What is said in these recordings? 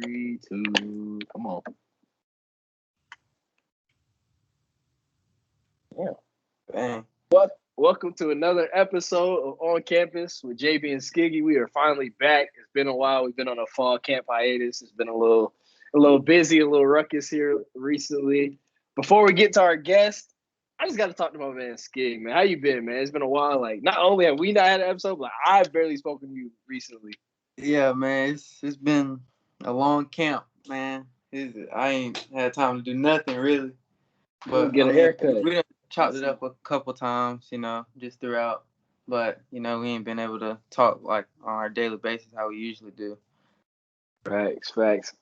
3, 2, come on. Yeah. Dang. Welcome to another episode of On Campus with JB and Sciggy. We are finally back. It's been a while. We've been on a fall camp hiatus. It's been a little busy, a little ruckus here recently. Before we get to our guest, I just got to talk to my man Skig, man. How you been, man? It's been a while. Like, not only have we not had an episode, but I've barely spoken to you recently. Yeah, man, it's been a long camp, man. I ain't had time to do nothing really. But Get a haircut. we done chopped it up a couple times, just throughout. But we ain't been able to talk like on our daily basis how we usually do. Facts.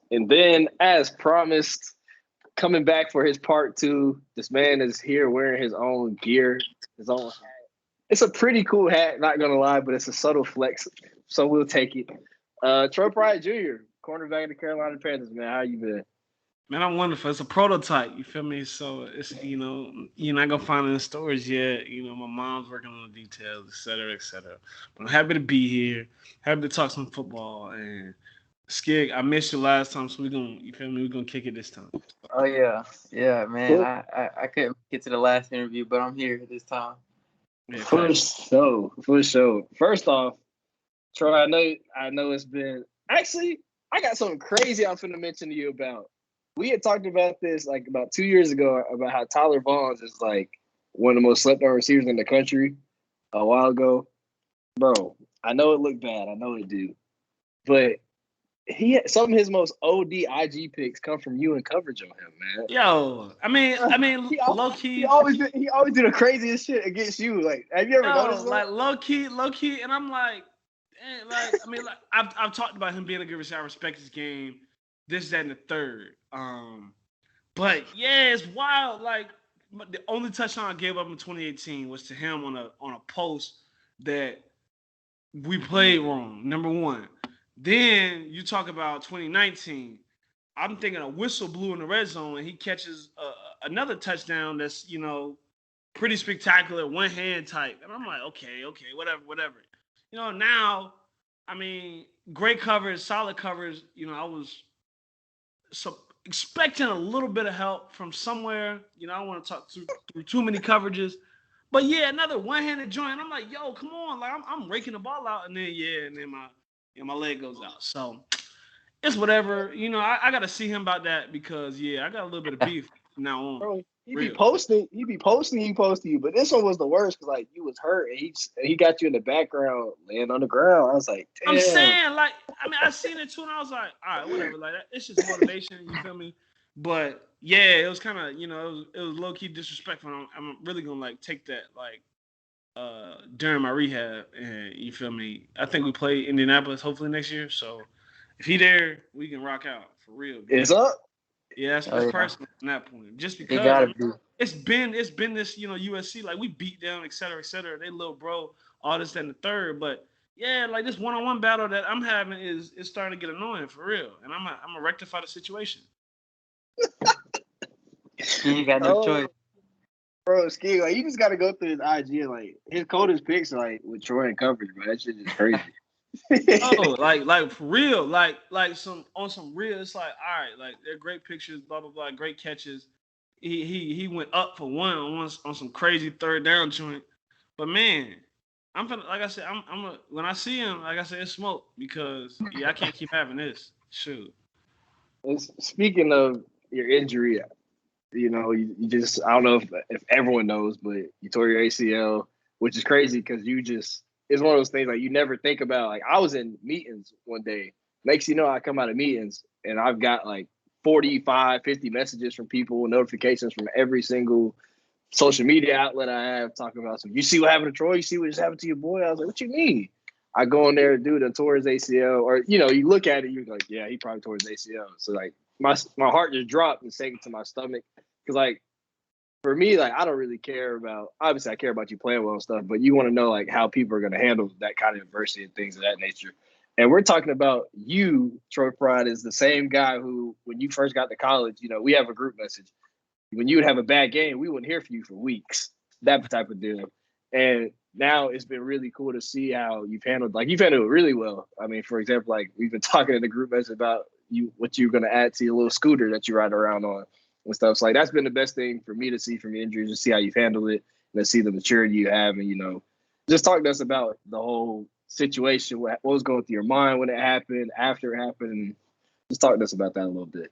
And then, as promised, coming back for his part 2, this man is here wearing his own gear, his own hat. It's a pretty cool hat, not gonna lie, but it's a subtle flex, so we'll take it. Troy Pride Jr., cornerback of the Carolina Panthers, man. How you been? Man, I'm wonderful. It's a prototype, you feel me? So it's you're not gonna find it in stores yet. My mom's working on the details, et cetera, et cetera. But I'm happy to be here, happy to talk some football. And Skig, I missed you last time, so we're gonna kick it this time. Oh yeah, man. Cool. I couldn't get to the last interview, but I'm here this time. Yeah, for sure. First off, Troy, I know it's been actually. I got something crazy I'm finna mention to you about. We had talked about this like about 2 years ago about how Tyler Vaughns is like one of the most slept on receivers in the country a while ago. Bro, I know it looked bad. I know it do. But some of his most OD IG picks come from you and coverage on him, man. Yo, I mean, low key. He always do the craziest shit against you. Like, have you ever noticed that? Like low key, and I'm like, I've talked about him being a good receiver. I respect his game. This, that, and the third. But yeah, it's wild. Like the only touchdown I gave up in 2018 was to him on a post that we played wrong. Number one. Then you talk about 2019. I'm thinking a whistle blew in the red zone and he catches another touchdown that's pretty spectacular, one hand type, and I'm like, okay, whatever. Now, great coverage, solid coverage. I was expecting a little bit of help from somewhere. I don't want to talk through too many coverages. But yeah, another one-handed joint. I'm like, yo, come on. Like I'm raking the ball out. And then my leg goes out. So it's whatever. I got to see him about that because, I got a little bit of beef from now on. Bro, he be posting you. But this one was the worst because, like, you was hurt and he got you in the background laying on the ground. I was like, damn. I'm saying, like, I seen it too and I was like, all right, whatever. Like, it's just motivation. You feel me? But, yeah, it was kind of, it was low-key disrespectful. I'm really going to, like, take that, like, during my rehab. And you feel me? I think we play Indianapolis hopefully next year. So, if he there, we can rock out for real. It's up. Yeah, that's personal from that point. Just because it's been this, USC, like we beat them, et cetera, et cetera. They little bro, all this and the third. But yeah, like this one-on-one battle that I'm having is starting to get annoying for real. And I'm gonna rectify the situation. You got no choice. Bro, Ski, like you just gotta go through his IG and like his coldest picks are like with Troy and coverage, bro. That shit is crazy. like for real, like some real. It's like, all right, like they're great pictures, blah blah blah, great catches. He went up for one on some crazy third down joint. But man, I'm gonna, like I said, when I see him, like I said, it's smoke because I can't keep having this. Shoot. Speaking of your injury, you just, I don't know if everyone knows, but you tore your ACL, which is crazy because it's one of those things like you never think about. Like I was in meetings one day. Next I come out of meetings and I've got like 45, 50 messages from people, notifications from every single social media outlet I have talking about, so you see what happened to Troy? You see what just happened to your boy? I was like, what you mean? I go in there, dude, and tore his ACL. Or, you look at it, you're like, yeah, he probably tore his ACL. So, like, my heart just dropped and sank into my stomach. Because, like, for me, like, I don't really care about – obviously, I care about you playing well and stuff, but you want to know, like, how people are going to handle that kind of adversity and things of that nature. And we're talking about you, Troy Pride, is the same guy who, when you first got to college, we have a group message. When you would have a bad game, we wouldn't hear from you for weeks. That type of deal. And now it's been really cool to see how you've handled it really well. I mean, for example, like we've been talking in the group message about, what you're gonna add to your little scooter that you ride around on and stuff. So like that's been the best thing for me to see from your injuries, to see how you've handled it, and to see the maturity you have, and just talk to us about the whole situation, what was going through your mind when it happened, after it happened, and just talk to us about that a little bit.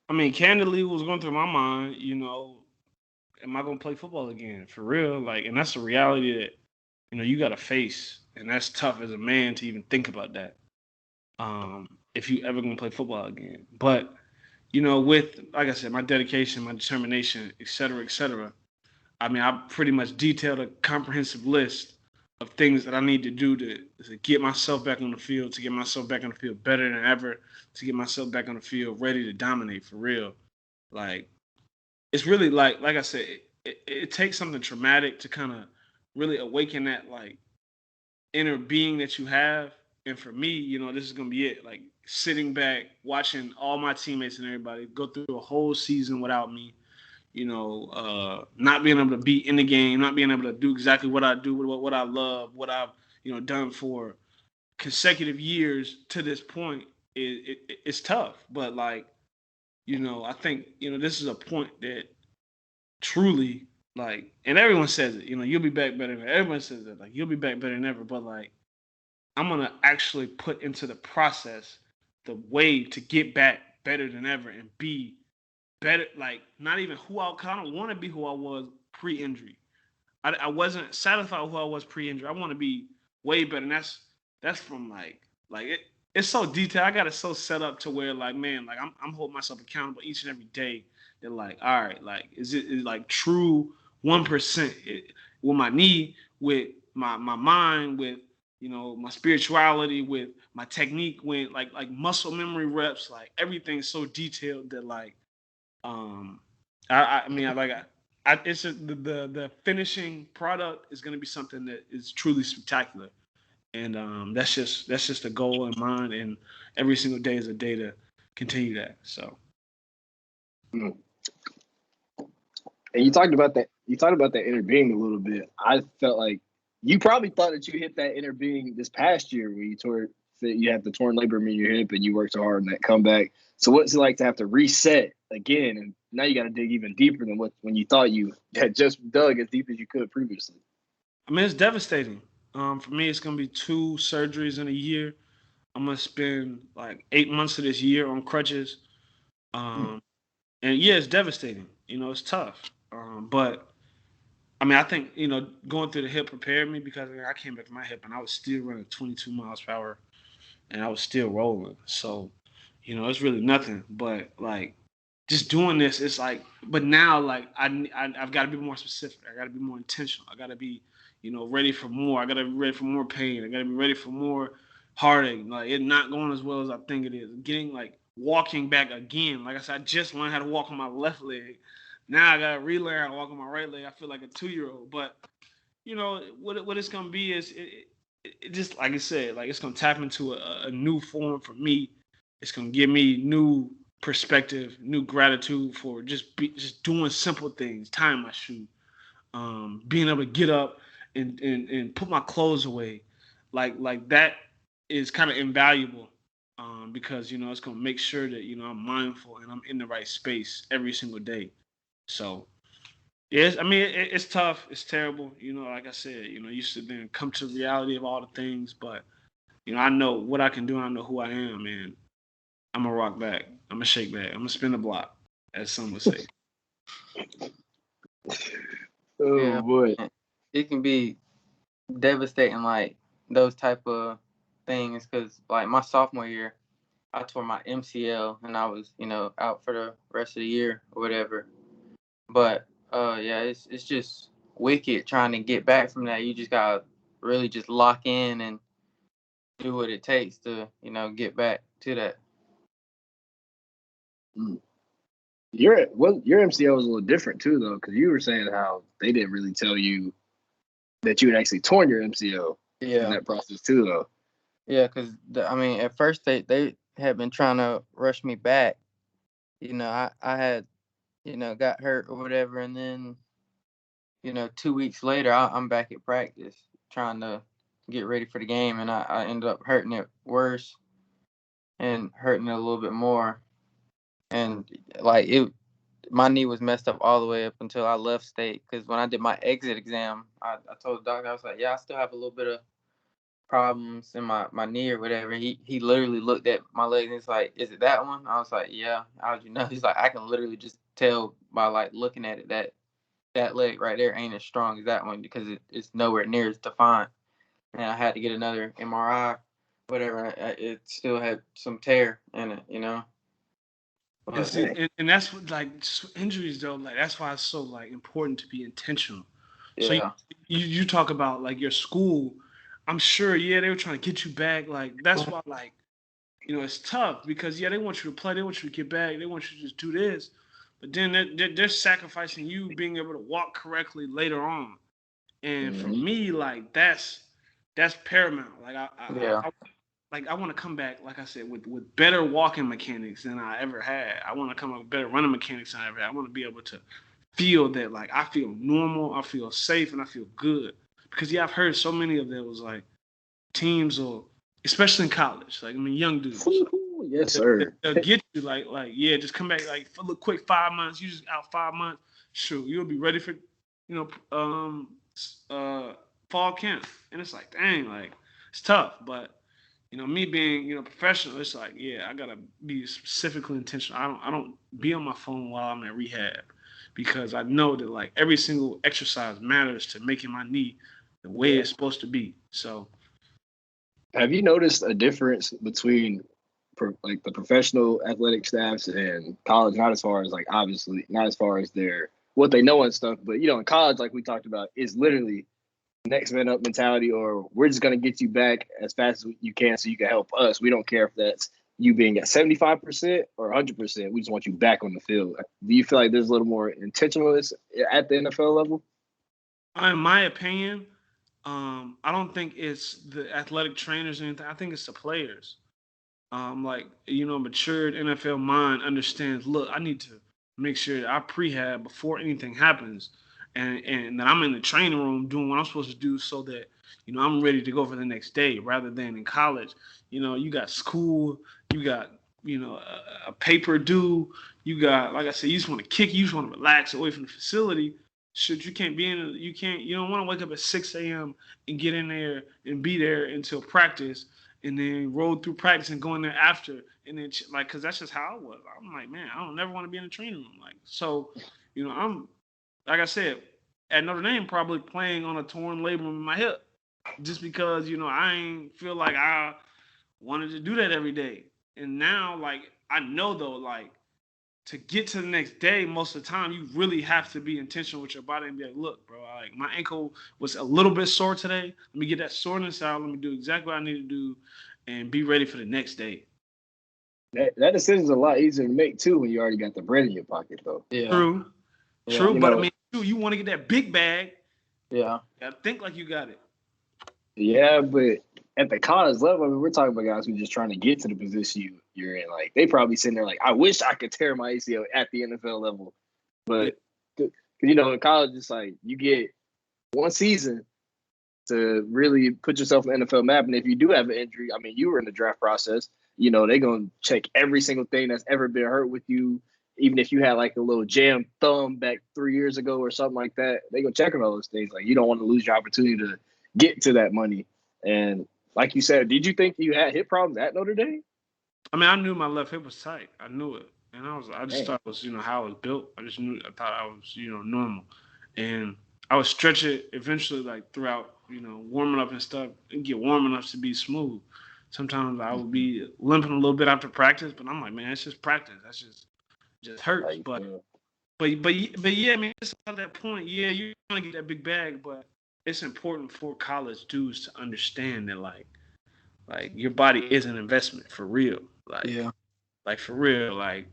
I mean, candidly, what was going through my mind, am I gonna play football again for real? Like, and that's a reality that you got to face, and that's tough as a man to even think about that. If you ever gonna play football again, but with like I said, my dedication, my determination, et cetera, I mean, I pretty much detailed a comprehensive list of things that I need to do to get myself back on the field, to get myself back on the field better than ever, to get myself back on the field ready to dominate for real. Like, it's really like I said, it takes something traumatic to kind of really awaken that like inner being that you have. And for me, this is gonna be it. Like sitting back, watching all my teammates and everybody go through a whole season without me. Not being able to be in the game, not being able to do exactly what I do, what I love, what I've done for consecutive years to this point. It's tough, but like I think this is a point that truly like, and everyone says it. You'll be back better than ever. Everyone says that, like, you'll be back better than ever. But like, I'm gonna actually put into the process the way to get back better than ever and be better. Like, not even who I don't want to be who I was pre-injury. I wasn't satisfied with who I was pre-injury. I want to be way better. And that's from it's so detailed. I got it so set up to where like, man, like I'm holding myself accountable each and every day. That like, all right, like is like true 1% with my knee, with my mind, with my spirituality, with my technique, with like muscle memory reps, like everything's so detailed that like I mean it's just the finishing product is going to be something that is truly spectacular, and that's just a goal in mind, and every single day is a day to continue that. So, and you talked about that. You talked about that inner being a little bit. I felt like you probably thought that you hit that inner being this past year when you had the torn labrum in your hip and you worked so hard on that comeback. So what's it like to have to reset again, and now you got to dig even deeper than when you thought you had just dug as deep as you could previously? I mean, it's devastating. For me, it's gonna be 2 surgeries in a year. I'm gonna spend like 8 months of this year on crutches. And yeah, it's devastating. It's tough. But I mean, I think going through the hip prepared me, because I came back from my hip and I was still running 22 miles per hour, and I was still rolling. So, it's really nothing. But like, just doing this, it's like. But now, like, I've got to be more specific. I got to be more intentional. I got to be, ready for more. I got to be ready for more pain. I got to be ready for more heartache. Like, it not going as well as I think it is. Getting like walking back again. Like I said, I just learned how to walk on my left leg. Now I gotta relearn how to walk on my right leg. I feel like a 2-year-old. But what it's gonna be is it just like I said, like it's gonna tap into a new form for me. It's gonna give me new perspective, new gratitude for just doing simple things, tying my shoe, being able to get up and put my clothes away, like that is kind of invaluable, because it's gonna make sure that I'm mindful and I'm in the right space every single day. So yes, I mean it's tough, it's terrible. Like I said, you should then come to the reality of all the things, but I know what I can do and I know who I am, and I'm gonna rock back. I'm gonna shake back. I'm gonna spin the block, as some would say. Oh Yeah, boy. it can be devastating, like those type of things, because like my sophomore year, I tore my MCL and I was out for the rest of the year or whatever. But yeah, it's just wicked trying to get back from that. You just gotta really just lock in and do what it takes to get back to that. Your MCL was a little different too, though, because you were saying how they didn't really tell you that you had actually torn your MCL in that process too, though. Yeah, because I mean, at first they had been trying to rush me back. I had got hurt or whatever, and then 2 weeks later I'm back at practice trying to get ready for the game, and I ended up hurting it worse. and hurting a little bit more. And like my knee was messed up all the way up until I left state. Because when I did my exit exam, I told the doctor, I was like, yeah, I still have a little bit of problems in my knee or whatever. He literally looked at my leg and he's like, is it that one? I was like, yeah. How'd you know? He's like, I can literally just tell by like looking at it that leg right there ain't as strong as that one because it's nowhere near as defined. And I had to get another MRI, whatever. It still had some tear in it, you know. And But see, and that's what like injuries though. Like that's why it's so like important to be intentional. So yeah, you talk about like your school. I'm sure, yeah, they were trying to get you back. Like that's why, like it's tough because yeah, they want you to play, they want you to get back, they want you to just do this, but then they're sacrificing you being able to walk correctly later on. And for Mm-hmm. me, like that's paramount. Like yeah, I want to come back, like I said, with better walking mechanics than I ever had. I want to come up with better running mechanics than I ever had. I want to be able to feel that like I feel normal, I feel safe, and I feel good. Because yeah, I've heard so many of those like teams or especially in college, like I mean young dudes. Yes, sir. They'll get you like yeah, just come back like for a quick 5 months. You just out 5 months, sure, you'll be ready for uh fall camp. And it's like dang, like it's tough, but me being professional, it's like yeah, I gotta be specifically intentional. I don't be on my phone while I'm at rehab because I know that like every single exercise matters to making my knee the way it's supposed to be. So Have you noticed a difference between like the professional athletic staffs and college? Not as far as like obviously not as far as their what they know and stuff, but in college, like we talked about, is literally next man up mentality, or we're just gonna get you back as fast as you can so you can help us. We don't care if that's you being at 75% or 100%. We just want you back on the field. Do you feel like there's a little more intentionalness at the NFL level? in my opinion, I don't think it's the athletic trainers or anything. I think it's the players. Like matured NFL mind understands. Look, I need to make sure that I prehab before anything happens, and that I'm in the training room doing what I'm supposed to do, so that I'm ready to go for the next day. Rather than in college, you got school, you got a paper due, you got like I said, you just want to kick, you just want to relax away from the facility. Should you can't be in, you don't want to wake up at 6 a.m. and get in there and be there until practice and then roll through practice and go in there after, and then like, because that's just how I was. I'm like, man, I don't never want to be in the training room. Like, so, I'm like I said, at Notre Dame, probably playing on a torn labrum in my hip, just because I ain't feel like I wanted to do that every day. And now, like, I know though, like, to get to the next day, most of the time, you really have to be intentional with your body and be like, look, bro, like my ankle was a little bit sore today. Let me get that soreness out. Let me do exactly what I need to do and be ready for the next day. That decision's a lot easier to make too when you already got the bread in your pocket, though. yeah, True. yeah. True. But I mean, you want to get that big bag. Yeah. You gotta think like you got it. Yeah, but at the college level, I mean, we're talking about guys who are just trying to get to the position you're in. Like, they probably sitting there like, I wish I could tear my ACL at the NFL level. But, in college, it's like you get one season to really put yourself on the NFL map. And if you do have an injury, I mean, you were in the draft process, they're going to check every single thing that's ever been hurt with you. Even if you had like a little jammed thumb back 3 years ago or something like that, they're going to check on all those things. Like, you don't want to lose your opportunity to get to that money. And like you said, did you think you had hip problems at Notre Dame? I mean, I knew my left hip was tight. I knew it. And I just thought it was, how it was built. I thought I was, normal. And I would stretch it eventually, like throughout, warming up and stuff, and get warm enough to be smooth. Sometimes I would be limping a little bit after practice, but I'm like, man, it's just practice. That's just hurts. But yeah, I mean, it's at that point. Yeah, you're gonna get that big bag, but it's important for college dudes to understand that like your body is an investment for real. Like for real, like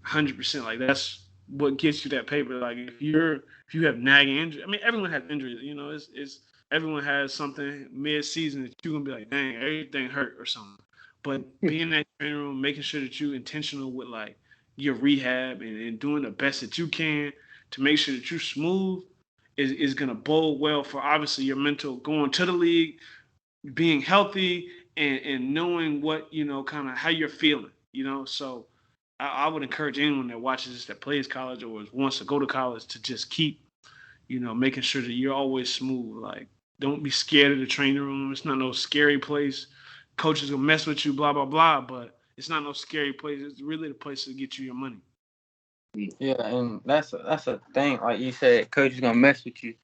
100%. Like that's what gets you that paper. Like if you have nagging injury, I mean, everyone has injuries. It's everyone has something mid-season that you're gonna be like, dang, everything hurt or something. But being in that training room, making sure that you're intentional with like your rehab and doing the best that you can to make sure that you're smooth is gonna bode well for obviously your mental going to the league, being healthy, and knowing what, kind of how you're feeling, So I would encourage anyone that watches this that plays college or wants to go to college to just keep, making sure that you're always smooth. Like, don't be scared of the training room. It's not no scary place. Coaches gonna mess with you, blah blah blah. But it's not no scary place. It's really the place to get you your money. Yeah, and that's a thing. Like you said, coach is gonna mess with you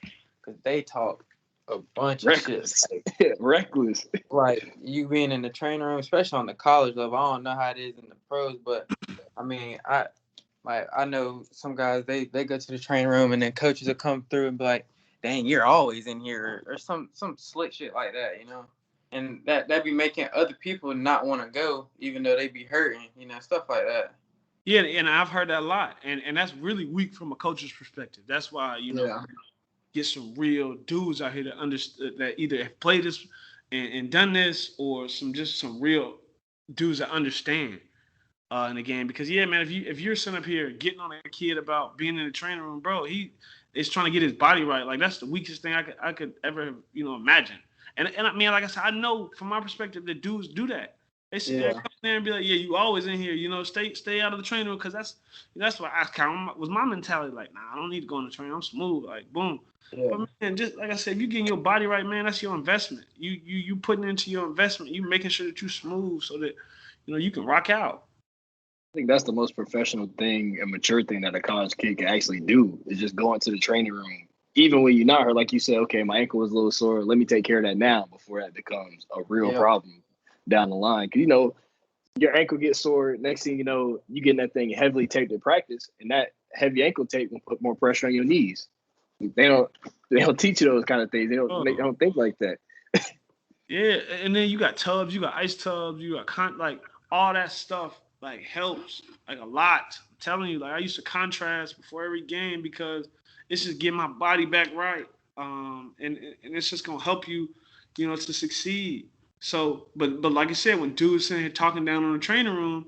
because they talk a bunch Reckless. of shit. Reckless. Like you being in the training room, especially on the college level. I don't know how it is in the pros, but I mean, I know some guys they go to the training room and then coaches will come through and be like, "Dang, you're always in here," or some slick shit like that, And that be making other people not want to go, even though they be hurting, stuff like that. Yeah, and I've heard that a lot, and that's really weak from a coach's perspective. That's why get some real dudes out here that understand, that either have played this and done this, or some real dudes that understand in the game. Because man, if you're sitting up here getting on a kid about being in the training room, bro, he is trying to get his body right. Like, that's the weakest thing I could ever imagine. And I mean, like I said, I know from my perspective that dudes do that. They sit there, come there and be like, "Yeah, you always in here, stay out of the training room," because that's what I kind of was my mentality. Like, nah, I don't need to go in the training. I'm smooth. Like, boom. Yeah. But man, just like I said, if you getting your body right, man, that's your investment. You putting into your investment. You making sure that you smooth so that you can rock out. I think that's the most professional thing and mature thing that a college kid can actually do is just go into the training room. Even when you're not hurt, like you said, okay, my ankle was a little sore. Let me take care of that now before that becomes a real problem down the line. Because, your ankle gets sore. Next thing you know, you getting that thing heavily taped in practice, and that heavy ankle tape will put more pressure on your knees. They don't teach you those kind of things. They don't think like that. Yeah, and then you got tubs, you got ice tubs, you got like all that stuff like helps like a lot. I'm telling you, like I used to contrast before every game because it's just getting my body back right. And it's just gonna help you, to succeed. So, but like I said, when dudes sitting here talking down on the training room,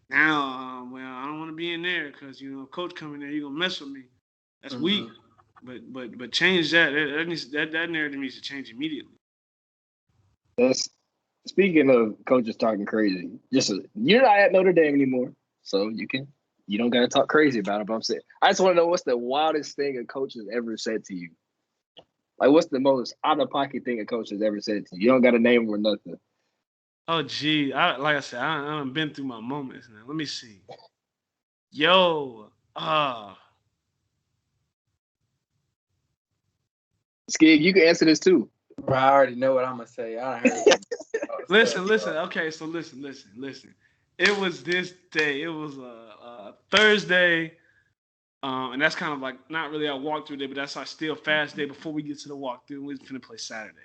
now, well, I don't want to be in there because coach coming there, he gonna mess with me. That's weak. But change that. That narrative needs to change immediately. That's speaking of coaches talking crazy. You're not at Notre Dame anymore, so you don't gotta talk crazy about it. But I'm saying, I just want to know what's the wildest thing a coach has ever said to you. Like, what's the most out of pocket thing a coach has ever said to you? You don't got to name or nothing. Oh, gee. Like I said, I've been through my moments now. Let me see. Yo. Skig, you can answer this too. Bro, I already know what I'm going to say. I heard Listen. Okay, so listen. It was this day. It was a Thursday. And that's kind of like not really our walkthrough day, but that's our still fast day before we get to the walkthrough. We was finna play Saturday.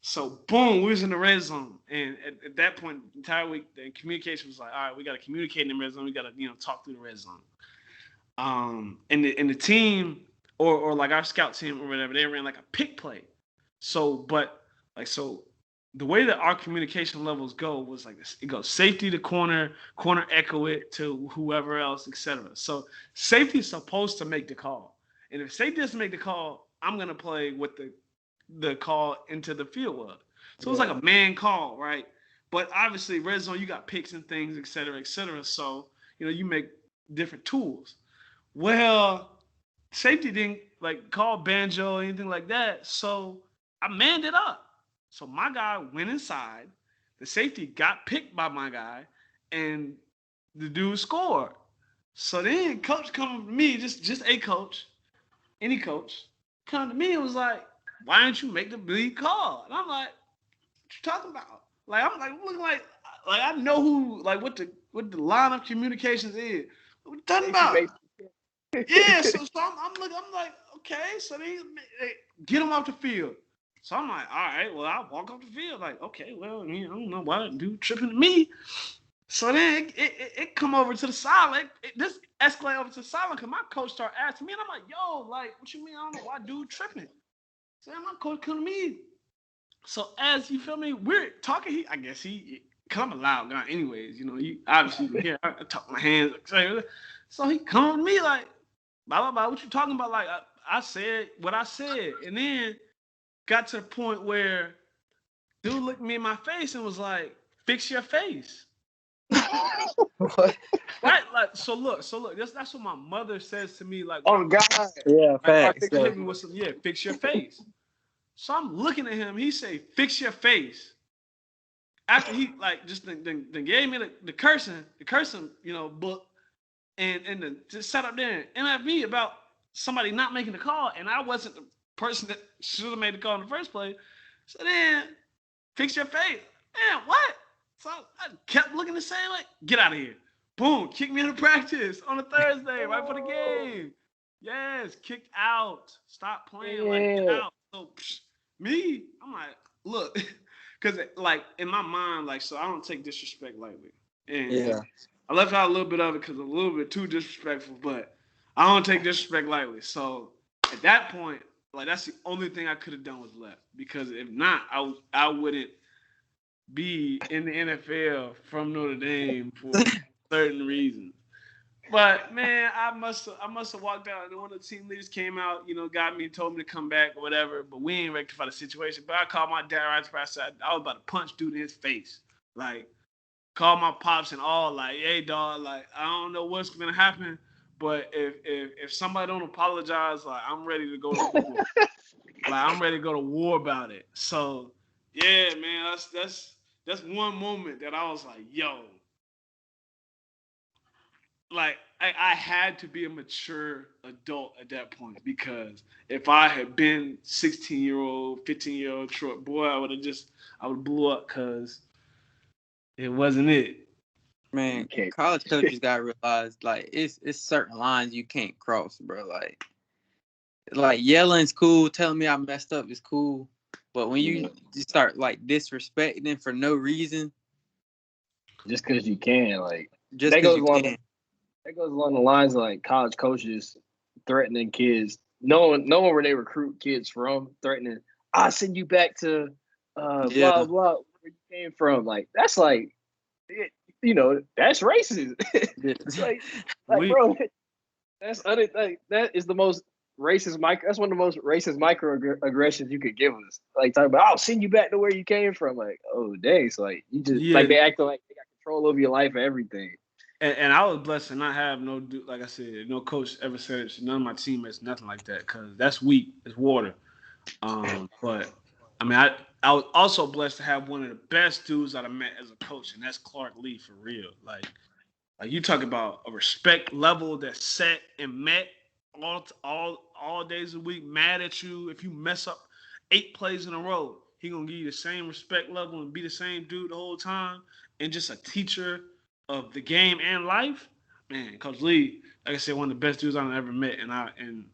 So boom, we was in the red zone, and at that point, the entire week, the communication was like, all right, we got to communicate in the red zone. We got to talk through the red zone. And the team or like our scout team or whatever, they ran like a pick play. So the way that our communication levels go was like this. It goes safety to corner echo it to whoever else, etc. So safety is supposed to make the call. And if safety doesn't make the call, I'm going to play with the call into the field was. So it's like a man call, right? But obviously, red zone, you got picks and things, etc., etc. So, you make different tools. Well, safety didn't like call banjo or anything like that. So I manned it up. So my guy went inside. The safety got picked by my guy, and the dude scored. So then coach come to me, just a coach, any coach, come to me and was like, why don't you make the lead call? And I'm like, what you talking about? Like, I'm like looking like I know who, like what the line of communications is. What you talking about? Yeah, so I'm looking, I'm like, okay, so they get him off the field. So I'm like, all right, well, I'll walk off the field. Like, okay, well, I don't know why that dude tripping to me. So then it come over to the side. This escalate over to the sideline because my coach started asking me, and I'm like, yo, like, what you mean? I don't know why dude tripping. So then my coach come to me. So as you feel me, we're talking. I guess he come a loud guy, anyways. He obviously here. I talk my hands. So he come to me like, blah blah blah. What you talking about? Like I said what I said, and then got to the point where Dude looked me in my face and was like, "Fix your face." What? Right? Like, so look. That's what my mother says to me. Like, Oh God. Yeah, facts. she hit me with some, fix your face. So I'm looking at him. He say, "Fix your face." After he like just then gave me the cursing, book, and just sat up there and at me about somebody not making the call, and I wasn't the person that should have made the call in the first place. So then, fix your face. Man, what? So I kept looking the same, like, get out of here. Boom, kick me out of practice on a Thursday, right for the game. Yes, kicked out. Stop playing, like, get out. So me, I'm like, look, because like in my mind, like, so I don't take disrespect lightly. And I left out a little bit of it because a little bit too disrespectful, but I don't take disrespect lightly. So at that point, like, that's the only thing I could have done was left. Because if not, I wouldn't be in the NFL from Notre Dame for certain reasons. But man, I must have walked out, and one of the team leaders came out, got me, told me to come back or whatever. But we ain't rectified the situation. But I called my dad right after I said I was about to punch dude in his face, like. Call my pops and all, like, hey dog, like, I don't know what's gonna happen, but if somebody don't apologize, like, I'm ready to go to war. Like, I'm ready to go to war about it. So yeah, man, that's one moment that I was like, yo, like, I had to be a mature adult at that point, because if I had been 16-year-old, 15-year-old short boy, I would blew up, because it wasn't it. Man, college coaches gotta realize, like, it's certain lines you can't cross, bro. Like yelling's cool, telling me I messed up is cool, but when you start like disrespecting for no reason, just because you can, like, just because you can. That goes along the lines of like college coaches threatening kids, knowing where they recruit kids from, threatening, I'll send you back to blah blah where you came from. Like, that's like, that's racist. like bro, that is the most racist that's one of the most racist microaggressions you could give us. Like, talking about, I'll send you back to where you came from. Like, oh dang, so like you just like, they acting like they got control over your life and everything. And I was blessed to not have no dude, like I said, no coach ever said it. None of my teammates, nothing like that, because that's weak. It's water. But I mean, I was also blessed to have one of the best dudes that I met as a coach, and that's Clark Lee, for real. Like you talk about a respect level that's set and met all days of the week. Mad at you if you mess up 8 plays in a row. He gonna give you the same respect level and be the same dude the whole time, and just a teacher of the game and life. Man, Coach Lee, like I said, one of the best dudes I've ever met, and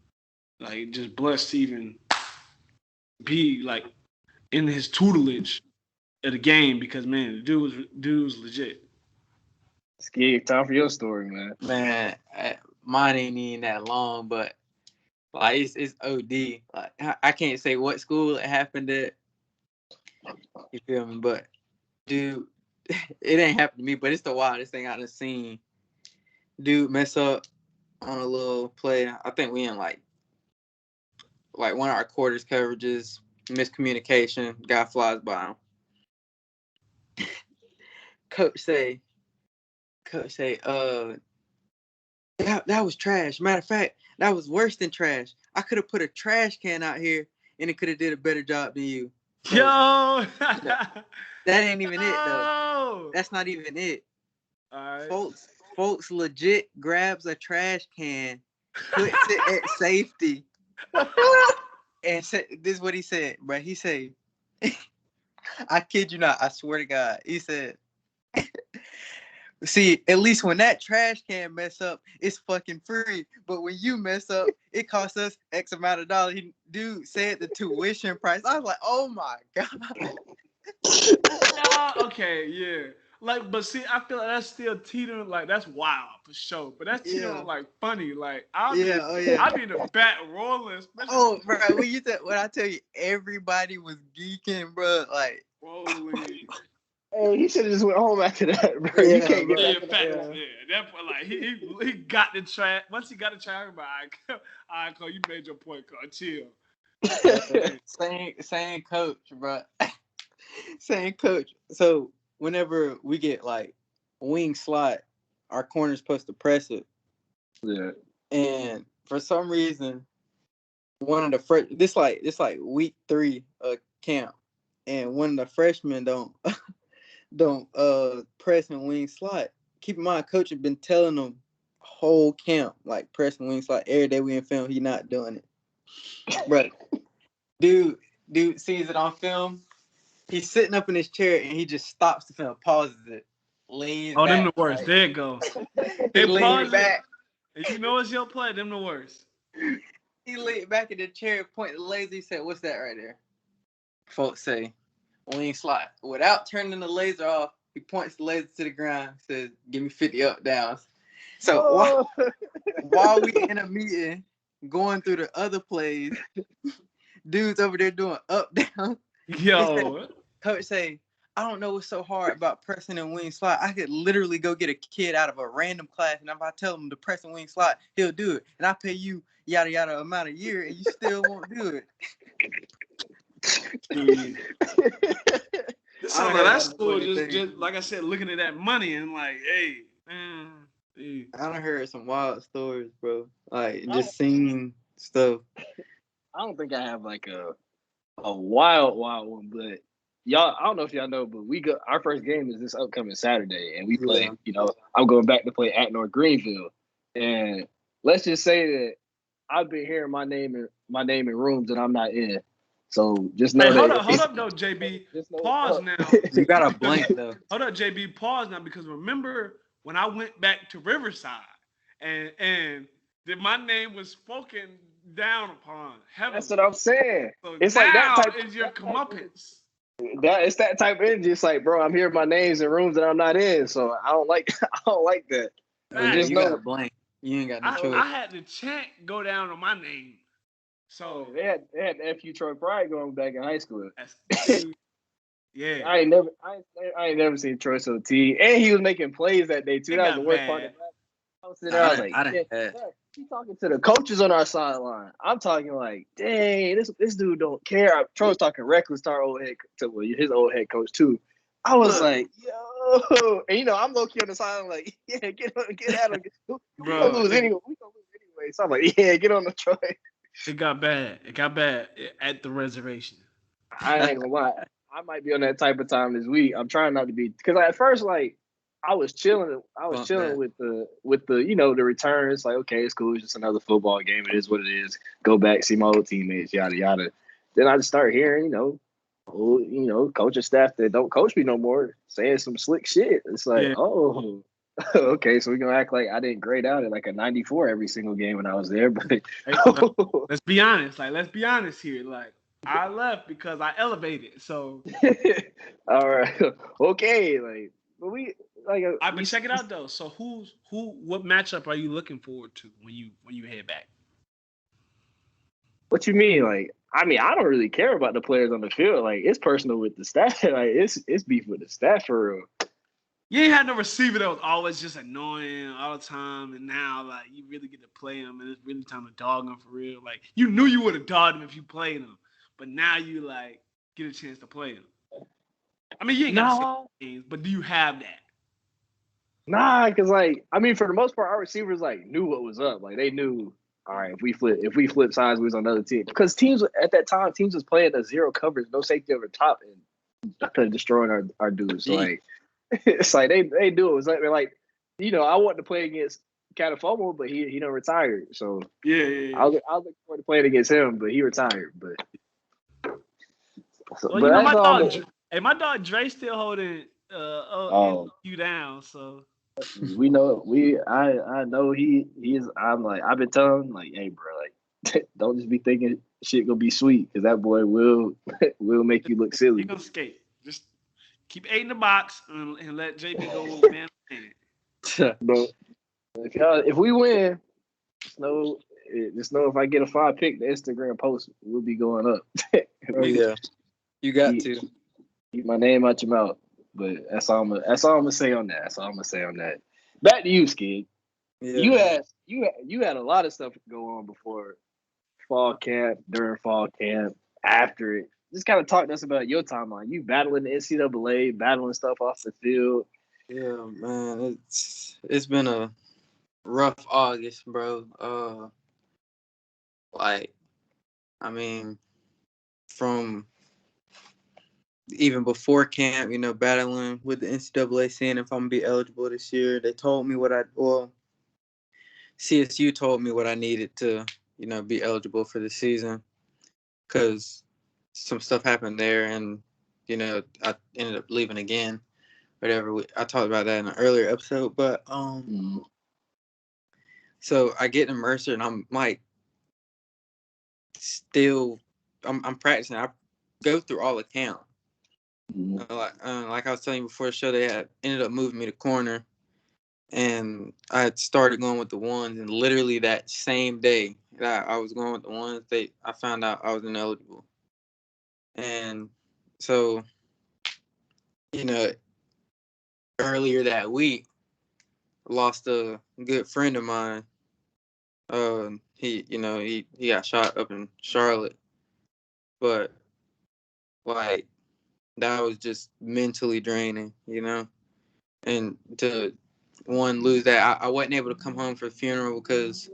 like, just blessed to even be like in his tutelage at the game, because man, the dude was legit. Sciggy, time for your story, man. Man, mine ain't even that long, but like it's OD. Like, I can't say what school it happened at. You feel me? But dude, it ain't happened to me, but it's the wildest thing I've seen. Dude mess up on a little play. I think we in like one of our quarters coverages, miscommunication, guy flies by him. Coach say, that was trash. Matter of fact, that was worse than trash. I could have put a trash can out here and it could have did a better job than you. So, Yo, that ain't even it though. That's not even it. All right. Folks legit grabs a trash can, puts it at safety, and this is what he said, bro. He said, I kid you not, I swear to God, he said, see, at least when that trash can mess up, it's fucking free. But when you mess up, it costs us X amount of dollars. Dude said the tuition price. I was like, oh my God. Okay, yeah. Like, but see, I feel like that's still teetering. Like, that's wild for sure. But that's teetering like funny. Like, I'll be in the back rolling. Oh, bro, when I tell you everybody was geeking, bro, like, holy. Hey, he should have just went home after that, bro. Yeah, you can't bro. get back. Yeah. That like he got the trash. Once he got the trash, all right, Cole, you made your point, Cole. Chill. Same coach, bro. saying, Coach, so whenever we get like wing slot, our corner's supposed to press it. Yeah. And for some reason, one of the this like week 3 of camp, and one of the freshmen don't press and wing slot. Keep in mind, Coach had been telling them whole camp like press and wing slot every day we in film. He not doing it, but dude sees it on film. He's sitting up in his chair and he just stops the film, pauses it, lays back. Them the worst. There it go. They laid back. If you know it's your play, them the worst. He laid back in the chair, pointed the laser. He said, "What's that right there?" Folks say, "Wing slot." Without turning the laser off, he points the laser to the ground. Says, "Give me 50 up downs." So while we in a meeting, going through the other plays, dudes over there doing up down. Yo, Coach say, "I don't know what's so hard about pressing and wing slot. I could literally go get a kid out of a random class, and if I tell him to press and wing slot, he'll do it. And I pay you yada yada amount a year, and you still won't do it." So that school just like I said, looking at that money and like, hey, man. Hey. I done heard some wild stories, bro. Like just seeing stuff. I don't think I have like a wild one, but y'all, I don't know if y'all know, but our first game is this upcoming Saturday, and we play. You know, I'm going back to play at North Greenfield, and let's just say that I've been hearing my name in rooms that I'm not in. So just know that. Hold up, though, JB. Pause now. You got a blank though. Hold up, JB. Pause now, because remember when I went back to Riverside, and my name was spoken down upon. Heavily. That's what I'm saying. So it's like that type. Is your comeuppance. It's that type of energy. It's like, bro, I'm hearing my names in rooms that I'm not in, so I don't like that. Man, just you got a blank. You ain't got no choice. I had the chant go down on my name. So they had F.U. Troy Pride going back in high school. Yeah, I ain't never seen Troy so T, and he was making plays that day too. That was the worst part of that. I was sitting there, I was like, he's talking to the coaches on our sideline. I'm talking like, dang, this dude don't care. Troy's talking reckless to our his old head coach too. I was like, yo, and I'm low key on the sideline like, yeah, get at him. Bro, we gonna lose anyway. So I'm like, yeah, get on the Troy. It got bad. It got bad at the reservation. I ain't gonna lie. I might be on that type of time this week. I'm trying not to be, because at first, like, I was chilling with the the returns. Like, okay, it's cool. It's just another football game. It is what it is. Go back, see my old teammates, yada yada. Then I just start hearing, coaching staff that don't coach me no more saying some slick shit. It's like, oh, okay, so we're gonna act like I didn't grade out at like a 94 every single game when I was there. But let's be honest. Like, let's be honest here. Like, I left because I elevated. So, all right, okay. Like, but I've been checking out though. So, what matchup are you looking forward to when you head back? What you mean? Like, I mean, I don't really care about the players on the field. Like, it's personal with the staff. Like, it's beef with the staff for real. You ain't had no receiver that was always just annoying all the time, and now like you really get to play him, and it's really time to dog him for real. Like, you knew you would have dogged him if you played him, but now you like get a chance to play him. I mean, you ain't got games, but do you have that? Nah, because like, I mean, for the most part, our receivers like knew what was up. Like, they knew, all right, if we flip sides, we was on another team. Because teams at that time, was playing a zero coverage, no safety over the top, and destroying our dudes. So, like, it's like they do it. It was like, they're like, I wanted to play against Catafomo, but he done retired. So yeah. I was looking forward to playing against him, but he retired. But my dog Dre still holding you down. So we know I know he is. I'm like, I've been telling him, like, hey bro, like don't just be thinking shit gonna be sweet, because that boy will make you look silly. He gonna skate. Just keep 8 in the box and let JB go man. Bro, if we win, just know if I get a 5 pick, the Instagram post will be going up. Oh yeah, you got to keep my name out your mouth. But that's all I'm gonna say on that. Back to you, Skig. Yeah. You had a lot of stuff go on before fall camp, during fall camp, after it. just kind of talk to us about your timeline. You battling the NCAA, battling stuff off the field. Yeah, man, it's been a rough August, bro. Like, I mean, from even before camp, battling with the NCAA, seeing if I'm gonna be eligible this year. They told me CSU told me what I needed to, be eligible for the season, because some stuff happened there, and I ended up leaving again. Whatever, I talked about that in an earlier episode, but so I get to Mercer, and I'm like, still, I'm practicing. I go through all the camp. Like I was telling you before the show, they had ended up moving me to corner, and I had started going with the ones, and literally that same day that I was going with the ones, I found out I was ineligible. And so, earlier that week, I lost a good friend of mine. He got shot up in Charlotte, but like, that was just mentally draining, and to lose that. I wasn't able to come home for the funeral because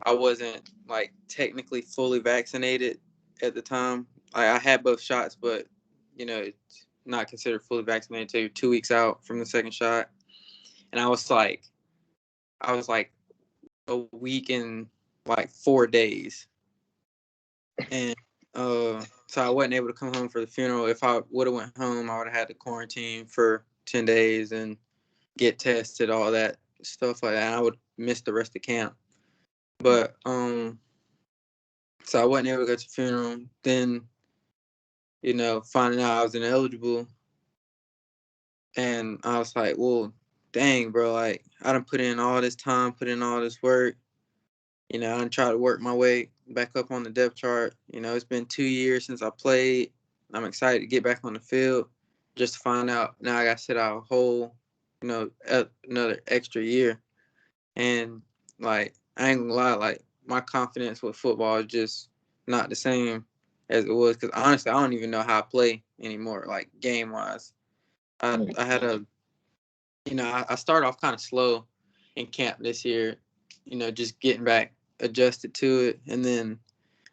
I wasn't like technically fully vaccinated at the time. I had both shots, but it's not considered fully vaccinated until you're 2 weeks out from the second shot. And I was like a week and like 4 days, and so I wasn't able to come home for the funeral. If I would have went home, I would have had to quarantine for 10 days and get tested, all that stuff like that. And I would miss the rest of camp. But so I wasn't able to go to the funeral. Then, finding out I was ineligible, and I was like, well, dang, bro, like, I done put in all this time, put in all this work. I done tried to work my way back up on the depth chart. It's been 2 years since I played. I'm excited to get back on the field, just to find out now I got to sit out a whole, another extra year. And, like, I ain't gonna lie, like, my confidence with football is just not the same as it was. Because, honestly, I don't even know how I play anymore, like, game-wise. I had I started off kind of slow in camp this year, just getting back adjusted to it. And then,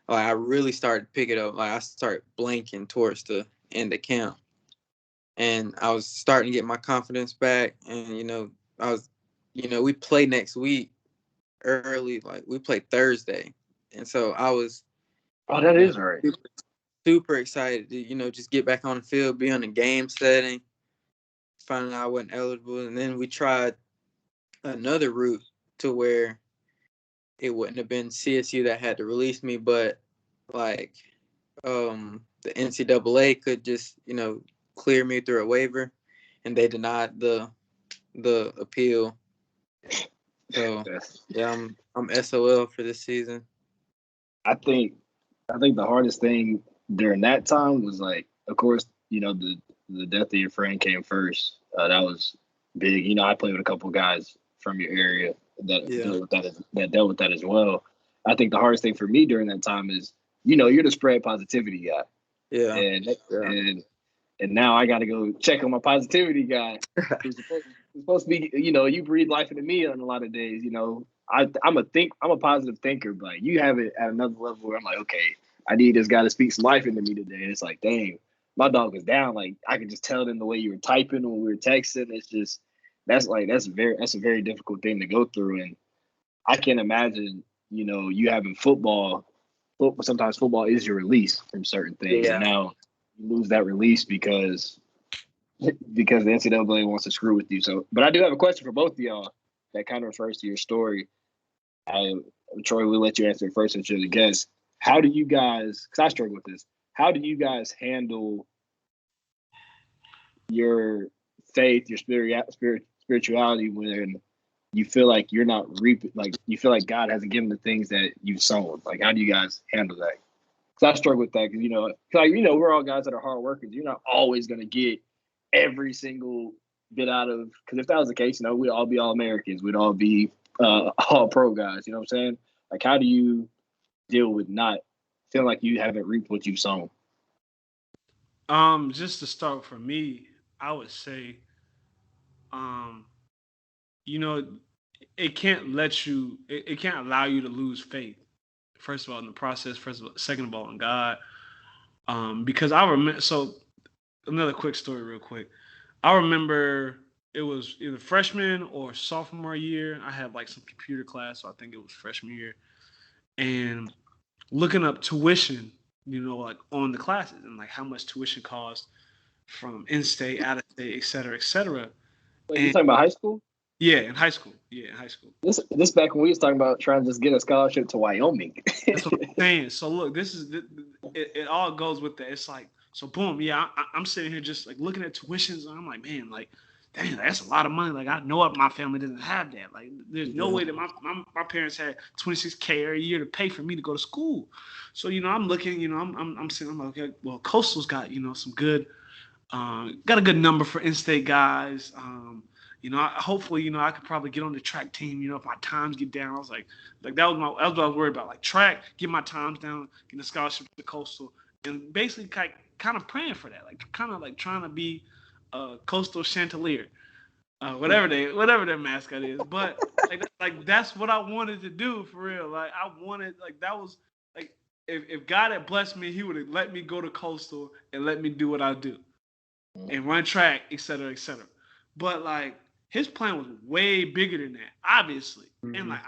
like, I really started to pick it up. Like, I started blanking towards the end of camp. And I was starting to get my confidence back. And, we play next week early. Like, we play Thursday. And so I was that is right. super excited to, just get back on the field, be on the game setting, finding out I wasn't eligible. And then we tried another route to where it wouldn't have been CSU that had to release me, but like the NCAA could just, clear me through a waiver, and they denied the appeal. So yeah, I'm SOL for this season. I think the hardest thing during that time was, like, of course, the death of your friend came first. That was big. I played with a couple guys from your area that dealt with that as well. I think the hardest thing for me during that time is, you're the spread positivity guy. Yeah. And now I got to go check on my positivity guy. Who's supposed to be, you breathe life into me on a lot of days. I'm a positive thinker, but you have it at another level where I'm like, okay, I need this guy to speak some life into me today. And it's like, dang, my dog was down. Like, I could just tell it in the way you were typing when we were texting. It's just, that's a very difficult thing to go through. And I can't imagine, you having football. Sometimes football is your release from certain things. Yeah. And now you lose that release because the NCAA wants to screw with you. So, but I do have a question for both of y'all that kind of refers to your story. Troy, we'll let you answer it first since you're the guest. How do you guys, because I struggle with this, how do you guys handle your faith, your spirituality when you feel like you're not reaping, like you feel like God hasn't given the things that you've sown? Like, how do you guys handle that? Because I struggle with that because, we're all guys that are hard workers. You're not always going to get every single bit out of, because if that was the case, we'd all be all Americans. We'd all be all pro guys. You know what I'm saying? Like, how do you deal with not feeling like you haven't reaped what you've sown? Just to start for me, I would say, um, you know, it can't let you, it can't allow you to lose faith. First of all, in the process. First of all, second of all, in God. Because I remember. So another quick story, real quick. I remember it was either freshman or sophomore year. I had like some computer class, so I think it was freshman year, and looking up tuition, like on the classes and like how much tuition costs from in-state, out-of-state, et cetera, et cetera. Wait, you And talking about high school? yeah, in high school. Yeah, in high school. This back when we was talking about trying to just get a scholarship to Wyoming. That's what I'm saying. So look, this is it all goes with that. It's like, so boom, yeah, I'm sitting here just like looking at tuitions, and I'm like, man, like, dang, that's a lot of money. Like, I know my family doesn't have that. Like, there's no way that my parents had $26K every year to pay for me to go to school. So I'm looking, I'm sitting, I'm like, okay, well, Coastal's got some good, got a good number for in-state guys. Hopefully, I could probably get on the track team. If my times get down, I was like that was what I was worried about. Like track, get my times down, get a scholarship to Coastal, and basically kind of praying for that. Like kind of like trying to be a Coastal Chandelier, whatever their mascot is. But like that's what I wanted to do for real. Like I wanted that was like if God had blessed me, He would have let me go to Coastal and let me do what I do and run track, et cetera, et cetera. But like his plan was way bigger than that, obviously. Mm-hmm. And like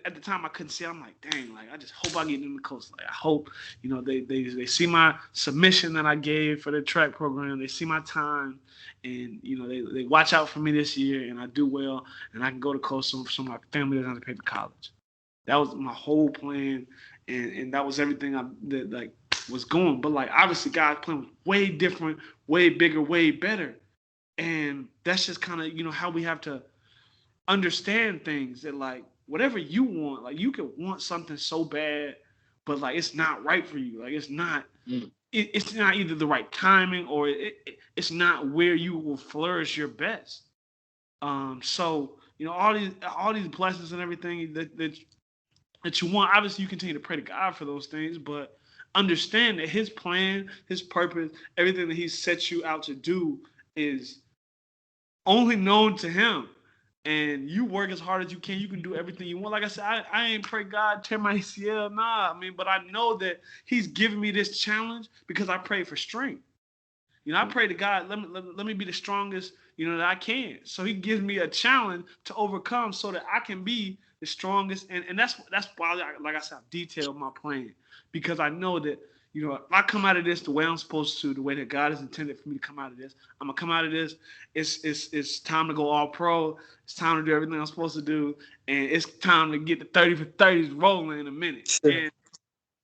at the time I couldn't see it. I'm like, dang, like I just hope I get in the coast. Like I hope, they see my submission that I gave for the track program. They see my time, and they watch out for me this year, and I do well, and I can go to Coastal so my family doesn't have to pay for college. That was my whole plan, and that was everything that like was going. But like obviously God's plan was way different, way bigger, way better. And that's just kind of, how we have to understand things that like whatever you want, like you can want something so bad, but like it's not right for you. Like it's not, it's not either the right timing or it's not where you will flourish your best. So all these blessings and everything that you want, obviously you continue to pray to God for those things, but understand that His plan, His purpose, everything that He set you out to do is only known to Him. And you work as hard as you can do everything you want. Like I said, I ain't pray God tear my ACL. Nah, but I know that He's giving me this challenge because I pray for strength. I pray to God, let me be the strongest, that I can. So He gives me a challenge to overcome so that I can be the strongest. And that's why, like I said, I've detailed my plan, because I know that, if I come out of this the way I'm supposed to, the way that God has intended for me to come out of this, I'm gonna come out of this. It's time to go all pro. It's time to do everything I'm supposed to do, and it's time to get the 30 for 30s rolling in a minute. And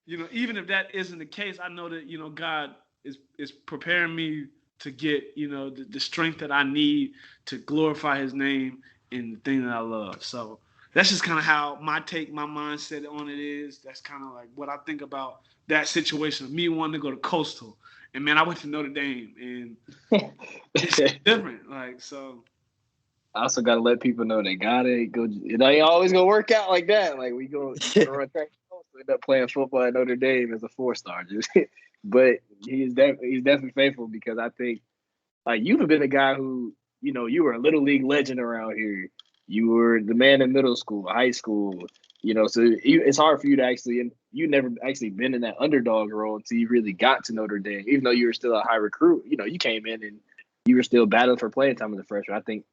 even if that isn't the case, I know that God is preparing me to get the strength that I need to glorify His name in the thing that I love. So that's just kind of how my mindset on it is. That's kind of like what I think about that situation of me wanting to go to Coastal. And man, I went to Notre Dame, and it's different. Like, so. I also got to let people know that God ain't go. It ain't always gonna work out like that. Like we go run track, end up playing football at Notre Dame as a 4-star. But he's definitely faithful, because I think like you've been a guy who you were a little league legend around here. You were the man in middle school, high school. So it's hard for you to actually, and you never actually been in that underdog role until you really got to Notre Dame. Even though you were still a high recruit, you came in and you were still battling for playing time as a freshman. I think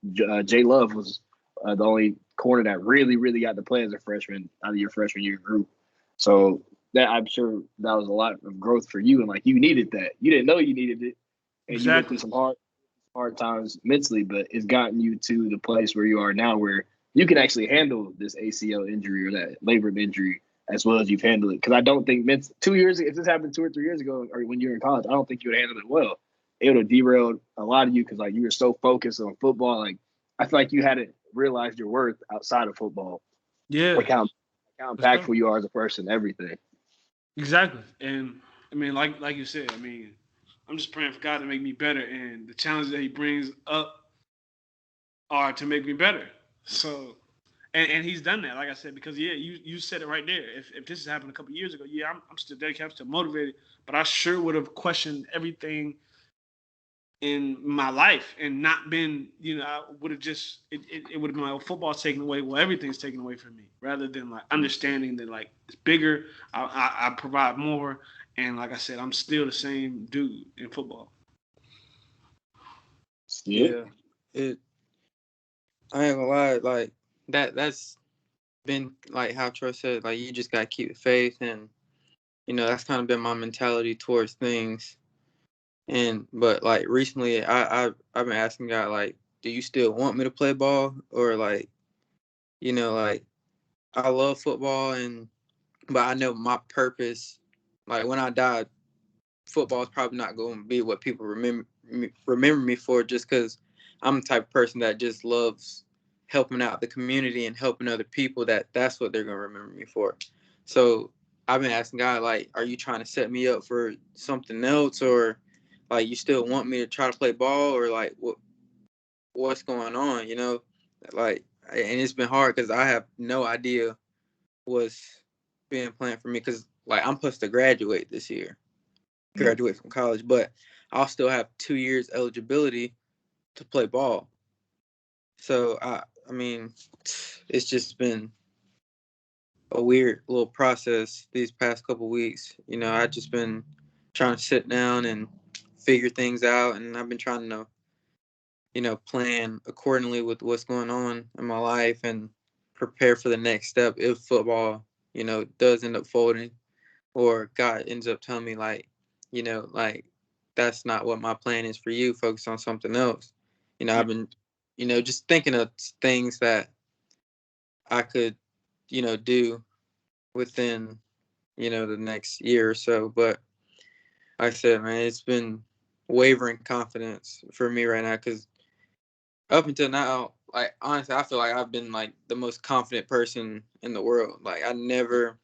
Jay Love was the only corner that really, really got to play as a freshman out of your freshman year group. So that, I'm sure that was a lot of growth for you, and like you needed that. You didn't know you needed it, and you went through some hard times mentally, but it's gotten you to the place where you are now, where you can actually handle this ACL injury or that labrum injury as well as you've handled it. Because I don't think 2 years ago, if this happened 2 or 3 years ago, or when you were in college, I don't think you would have handled it well. It would have derailed a lot of you, because like you were so focused on football. Like I feel like you hadn't realized your worth outside of football. Yeah, like how impactful you are as a person, everything. Exactly, and I mean, like you said, I mean, I'm just praying for God to make me better, and the challenges that He brings up are to make me better. So, and He's done that, like I said, because you said it right there. If this has happened a couple of years ago, I'm still dedicated, I'm still motivated, but I sure would have questioned everything in my life and not been, I would have just it would have been like football's taken away. Well, everything's taken away from me, rather than like understanding that like it's bigger. I provide more, and like I said, I'm still the same dude in football. Yeah, I ain't gonna lie, like that's been like how Troy said, like you just gotta keep the faith, and that's kind of been my mentality towards things. But like recently, I've been asking God, like, do you still want me to play ball, or like, like I love football, but I know my purpose. Like when I die, football is probably not going to be what people remember me for, just because I'm the type of person that just loves helping out the community and helping other people. That's what they're going to remember me for. So I've been asking God, like, are you trying to set me up for something else, or like you still want me to try to play ball, or like what's going on, like, and it's been hard because I have no idea what's being planned for me, because like I'm supposed to graduate this year, graduate from college, but I'll still have 2 years eligibility to play ball. So I mean, it's just been a weird little process these past couple weeks. I just been trying to sit down and figure things out, and I've been trying to plan accordingly with what's going on in my life and prepare for the next step if football does end up folding, or God ends up telling me like like that's not what my plan is for you, focus on something else. I've been just thinking of things that I could do within the next year or so. But like I said, man, it's been wavering confidence for me right now, because up until now, like honestly, I feel like I've been like the most confident person in the world. Like I never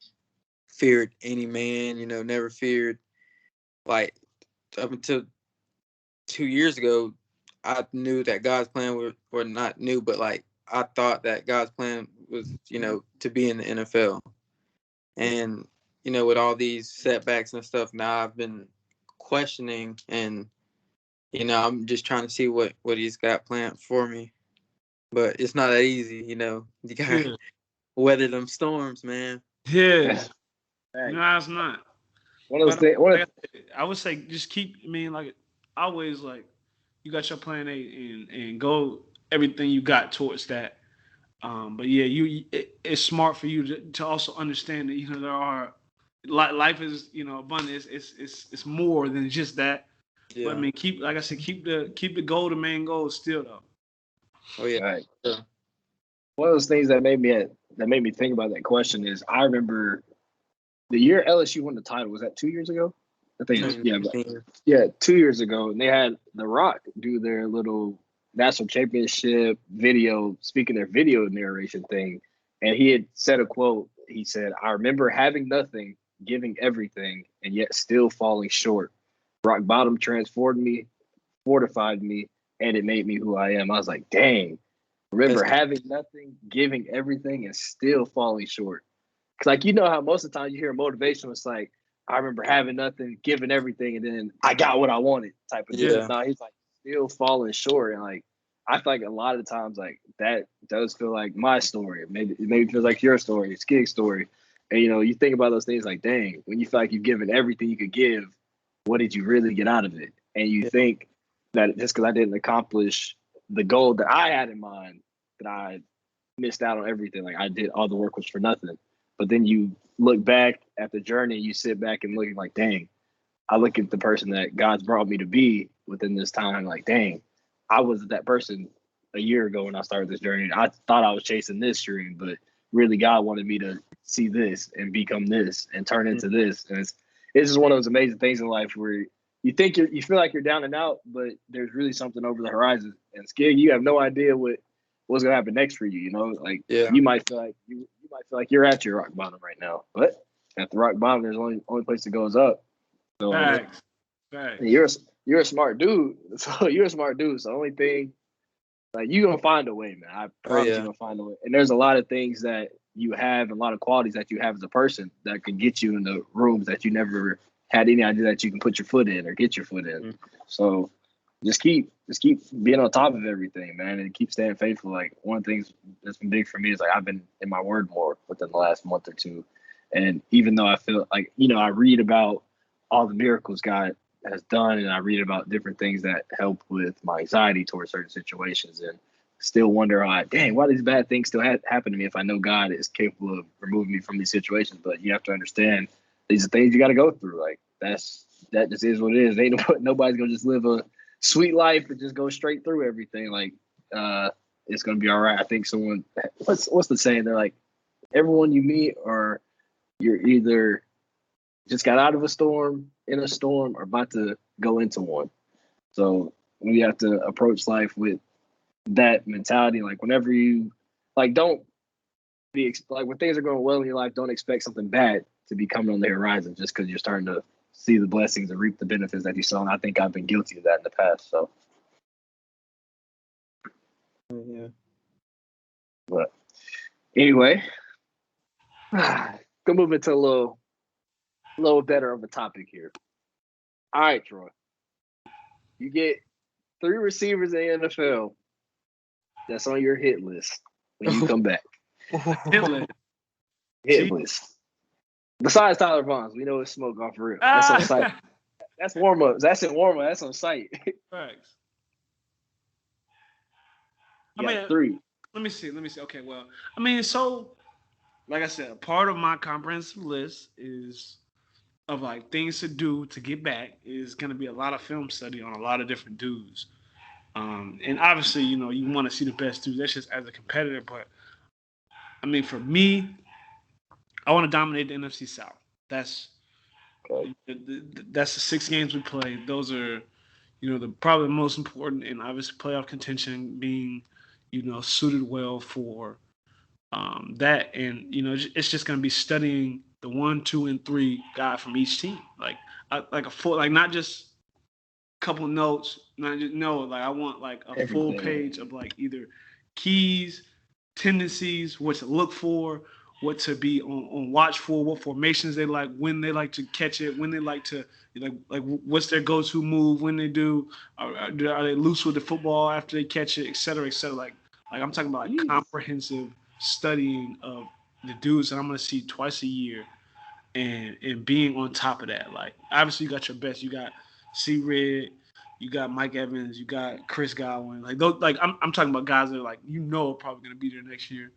feared any man, never feared, like, up until 2 years ago, I knew that God's plan were not new, but like I thought that God's plan was, to be in the NFL. And, with all these setbacks and stuff, now I've been questioning, and, I'm just trying to see what he's got planned for me. But it's not that easy, You gotta weather them storms, man. Yeah. No, it's not. One of those things. I would say just keep. I mean, like always, like you got your plan A and go everything you got towards that. But yeah, it's smart for you to also understand that there are life is abundant. It's more than just that. Yeah. But I mean, like I said, keep the goal the main goal still though. Oh yeah. Right. One of those things that made me think about that question is I remember the year LSU won the title. Was that 2 years ago? I think it was, 2 years ago, and they had The Rock do their little national championship video, speaking their video narration thing, and he had said a quote. He said, "I remember having nothing, giving everything, and yet still falling short. Rock bottom transformed me, fortified me, and it made me who I am." I was like, dang. Remember having nothing, giving everything, and still falling short. Because, like, how most of the time you hear motivation, it's like, I remember having nothing, giving everything, and then I got what I wanted type of thing. No, he's like still falling short. And like, I feel like a lot of the times, like, that does feel like my story. Maybe it feels like your story, Skig's story. And, you think about those things like, dang, when you feel like you've given everything you could give, what did you really get out of it? And you think that just because I didn't accomplish the goal that I had in mind, that I missed out on everything. Like, I did all the work was for nothing. But then you look back at the journey, you sit back and look like, dang, I look at the person that God's brought me to be within this time, like, dang, I was that person a year ago when I started this journey. I thought I was chasing this dream, but really God wanted me to see this and become this and turn into this. And it's just one of those amazing things in life where you think you feel like you're down and out, but there's really something over the horizon. And Skig, you have no idea what's gonna happen next for you. Like you might feel like you're at your rock bottom right now, but at the rock bottom, there's only place that goes up. So Facts. You're a smart dude. So you're a smart dude. So the only thing, like, you're gonna find a way, man. I promise you're gonna find a way. And there's a lot of things that you have, and a lot of qualities that you have as a person that can get you in the rooms that you never had any idea that you can put your foot in or get your foot in. So just keep being on top of everything, man, and keep staying faithful. Like one of the things that's been big for me is like I've been in my word more within the last month or two. And even though I feel like, I read about all the miracles God has done, and I read about different things that help with my anxiety towards certain situations, and still wonder, dang, why these bad things still happen to me if I know God is capable of removing me from these situations. But you have to understand these are things you got to go through. Like that just is what it is. Nobody's gonna just live a sweet life and just go straight through everything. Like it's gonna be all right. I think someone what's the saying? They're like, everyone you meet, or you're either just got out of a storm, in a storm, or about to go into one. So we have to approach life with that mentality. Like whenever you don't be like when things are going well in your life, don't expect something bad to be coming on the horizon just because you're starting to see the blessings and reap the benefits that you saw. And I think I've been guilty of that in the past. So Yeah. But anyway, go move into a little better of a topic here. All right, Troy. You get 3 receivers in the NFL that's on your hit list when you come back. Hit list. Besides Tyler Vaughn, we know it's smoke off real. That's on site. That's warm-ups. That's in warm-up. That's on site. Facts. I mean, 3. Let me see. Okay, well, I mean, so like I said, part of my comprehensive list is of like things to do to get back is going to be a lot of film study on a lot of different dudes. And obviously, you want to see the best dudes. That's just as a competitor. But I mean, for me, I want to dominate the NFC South. That's the 6 games we played. Those are, probably the most important, and obviously playoff contention being, suited well for that. And it's just going to be studying the 1, 2, and 3 guy from each team, like a full, like not just a couple notes, like I want like a full page of like either keys, tendencies, what to look for, what to be on watch for, what formations they like, when they like to catch it, when they like to like what's their go-to move when they do, are they loose with the football after they catch it, et cetera, et cetera. Like I'm talking about like comprehensive studying of the dudes that I'm gonna see twice a year, and being on top of that. Like obviously you got your best, you got C. Red, you got Mike Evans, you got Chris Godwin. Like those, like I'm talking about guys that are like are probably gonna be there next year.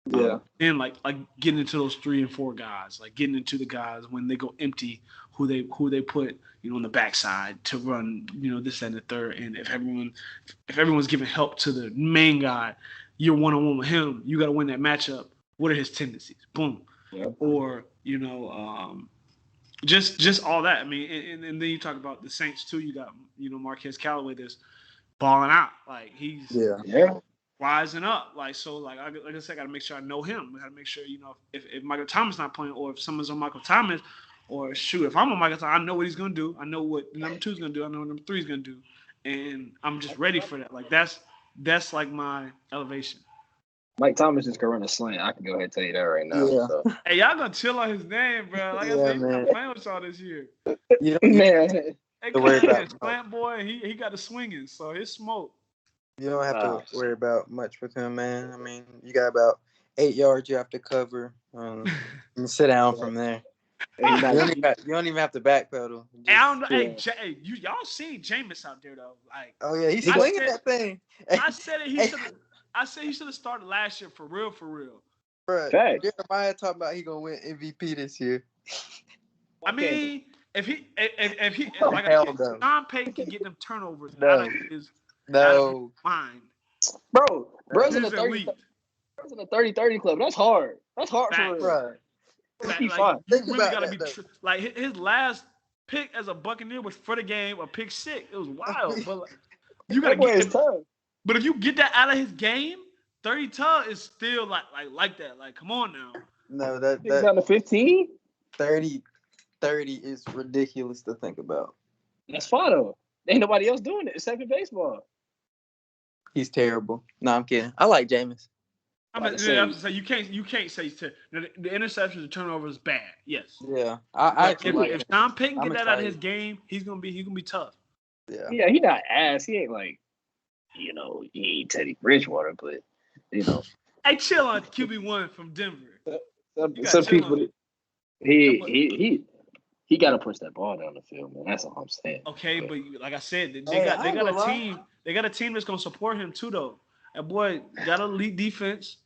Yeah. And like getting into those 3 and 4 guys, like getting into the guys when they go empty, who they put on the backside to run this and the third. And if everyone's giving help to the main guy, you're 1-on-1 with him. You got to win that matchup. What are his tendencies? Boom. Yeah. Or just all that. I mean, and then you talk about the Saints too. You got Marquez Callaway that's balling out. Like he's rising up. Like so. Like I said, I got to make sure I know him. I got to make sure if Michael Thomas not playing, or if someone's on Michael Thomas, or shoot, if I'm on Michael Thomas, I know what he's gonna do. I know what the number 2 is gonna do. I know what number 3 is gonna do, and I'm just ready for that. Like that's like my elevation. Mike Thomas is gonna run a slant. I can go ahead and tell you that right now. Yeah. So. Hey, y'all gonna chill on his name, bro. Like I said, he's not playing with y'all this year. Man. Hey, Clinton, slant boy, he got the swinging, so it's smoke. You don't have to worry about much with him, man. I mean, you got about 8 yards you have to cover. And sit down from there. You don't even have to backpedal. Hey, I don't know. Hey, y'all seen Jameis out there though? Like, oh yeah, he's swinging that thing. I said it. I said he should have started last year for real. Bro, Jeremiah talking about he gonna win MVP this year. I mean, if he like Tom Payton can get them turnovers out of his mind. Bro's in the 30-30 club. That's hard. That's hard for real. Right. You really gotta be like his last pick as a Buccaneer was for the game, a pick 6. It was wild, but like, you gotta get it. But if you get that out of his game, 30 tug is still like that. Like, come on now. No, that down to 15. 30 is ridiculous to think about. That's fine though. Ain't nobody else doing it except in baseball. He's terrible. No, I'm kidding. I like Jameis. I mean, you can't say the interceptions and turnovers is bad. Yes. Yeah. If Tom Payton get that out of his game, he's gonna be tough. Yeah, he not ass. He ain't like, he ain't Teddy Bridgewater, but Hey, chill on QB1 from Denver. You got some chill people on. he got to push that ball down the field, man. That's all I'm saying. Okay, but like I said, they Hey, got I ain't a gonna lie. team. They got a team that's gonna support him too, though. That boy got an elite defense.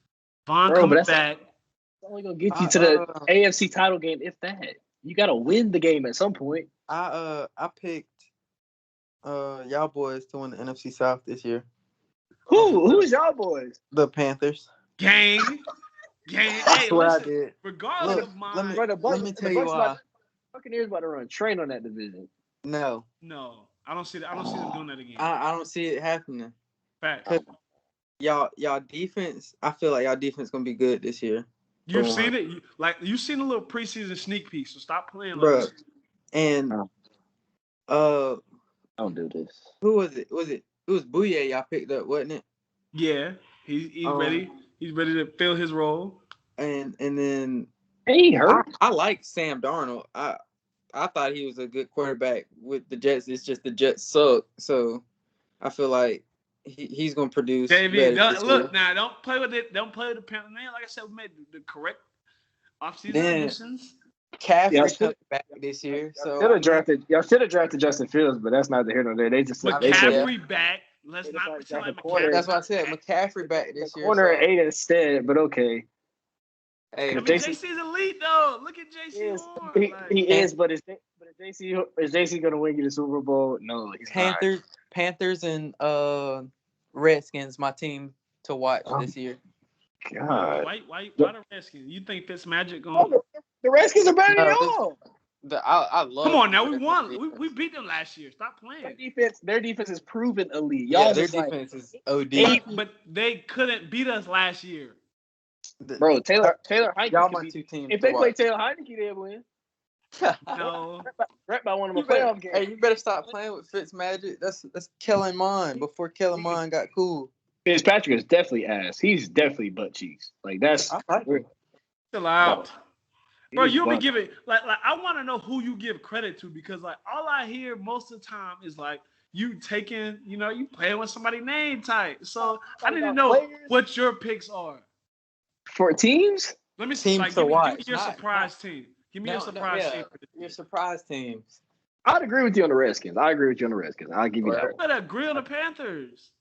Von Bro, but coming that's back. only gonna get you to the AFC title game, if that. You got to win the game at some point. I picked y'all boys to win the NFC South this year. Who's y'all boys? The Panthers. Gang. That's Hey, what listen. I did. Regardless Look, of mine. let me tell you why. Buccaneers about to run train on that division. No, I don't see that. I don't see them doing that again. I don't see it happening. Fact. Y'all defense. I feel like y'all defense gonna be good this year. You've seen it. You've seen a little preseason sneak peek. So stop playing like Bro. this. And don't do this. Who was it? It was Bouye y'all picked up, wasn't it? Yeah, he's ready. He's ready to fill his role. And then he hurt. I like Sam Darnold. I thought he was a good quarterback with the Jets. It's just the Jets suck. So I feel like he's gonna produce. Davey, look now. Don't play with it. Don't play with the Panthers. Man, like I said, we made the correct offseason additions. Caffrey coming back this year. So y'all should have drafted Justin Fields, but that's neither here nor there. They just McCaffrey back. Let's not pretend like McCaffrey. That's what I said. McCaffrey back this year. Corner 8 instead, but okay. Hey, JC's elite though. Look at JC Horn. He is, but is JC gonna win you the Super Bowl? No, he's Panthers and Redskins, my team to watch this year. God, why the Redskins? You think Fitzmagic going? The Redskins are better than y'all. I love. Come on now, we won. We beat them last year. Stop playing. Their defense is proven elite. Y'all their defense is OD. But they couldn't beat us last year. Bro, Taylor Heineke. Y'all my two teams. If they play Taylor Heineke, they'll win. No. Right by one of my playoff games. Hey, you better stop playing with Fitzmagic. That's Kellen Mond before Kellen Mond got cool. Fitzpatrick is definitely ass. He's definitely butt cheeks. Like that's chill out. Bro, you'll be giving like I want to know who you give credit to because like all I hear most of the time is like you taking, you playing with somebody name tag. So I need to know what your picks are. For teams? Let me see. Teams Give me your not, surprise team. Give me your surprise team. Your surprise teams. I'd agree with you on the Redskins. I'll give you that You one. better agree on the Panthers.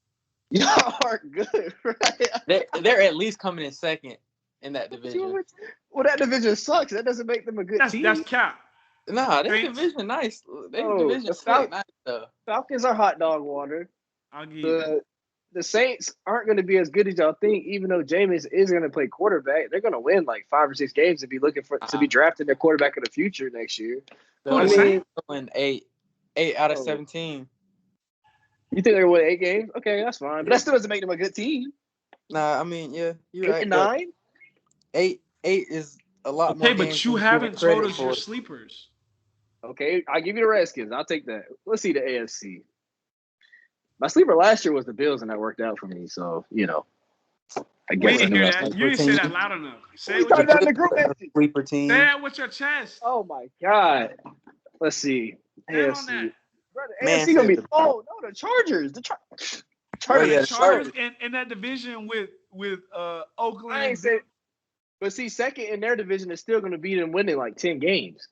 Y'all are good, right? They're at least coming in second in that division. Well, that division sucks. That doesn't make them a good team. That's cap. Nah, their division nice. Their division nice though. Falcons are hot dog water. I'll give you. The Saints aren't going to be as good as y'all think, even though Jameis is going to play quarterback. They're going to win like 5 or 6 games and be looking to be drafting their quarterback of the future next year. So, the Saints? Win 8 out of 17. You think they're going to win 8 games? Okay, that's fine. But that still doesn't make them a good team. Nah, I mean, yeah, you're 8 right. and 9? 8 is a lot more. Okay, but you haven't told us your sleepers. Okay, I'll give you the Redskins. I'll take that. Let's see the AFC. My sleeper last year was the Bills, and that worked out for me. So, I guess. We didn't hear that. You didn't say that loud enough. Say it with your chest. Sleeper team. Say that with your chest. Oh, my God. Let's see. AFC. Brother, AFC going to be – oh, no, the Chargers. The Chargers in that division with Oakland. I ain't saying – but see, second in their division is still going to be them winning like 10 games.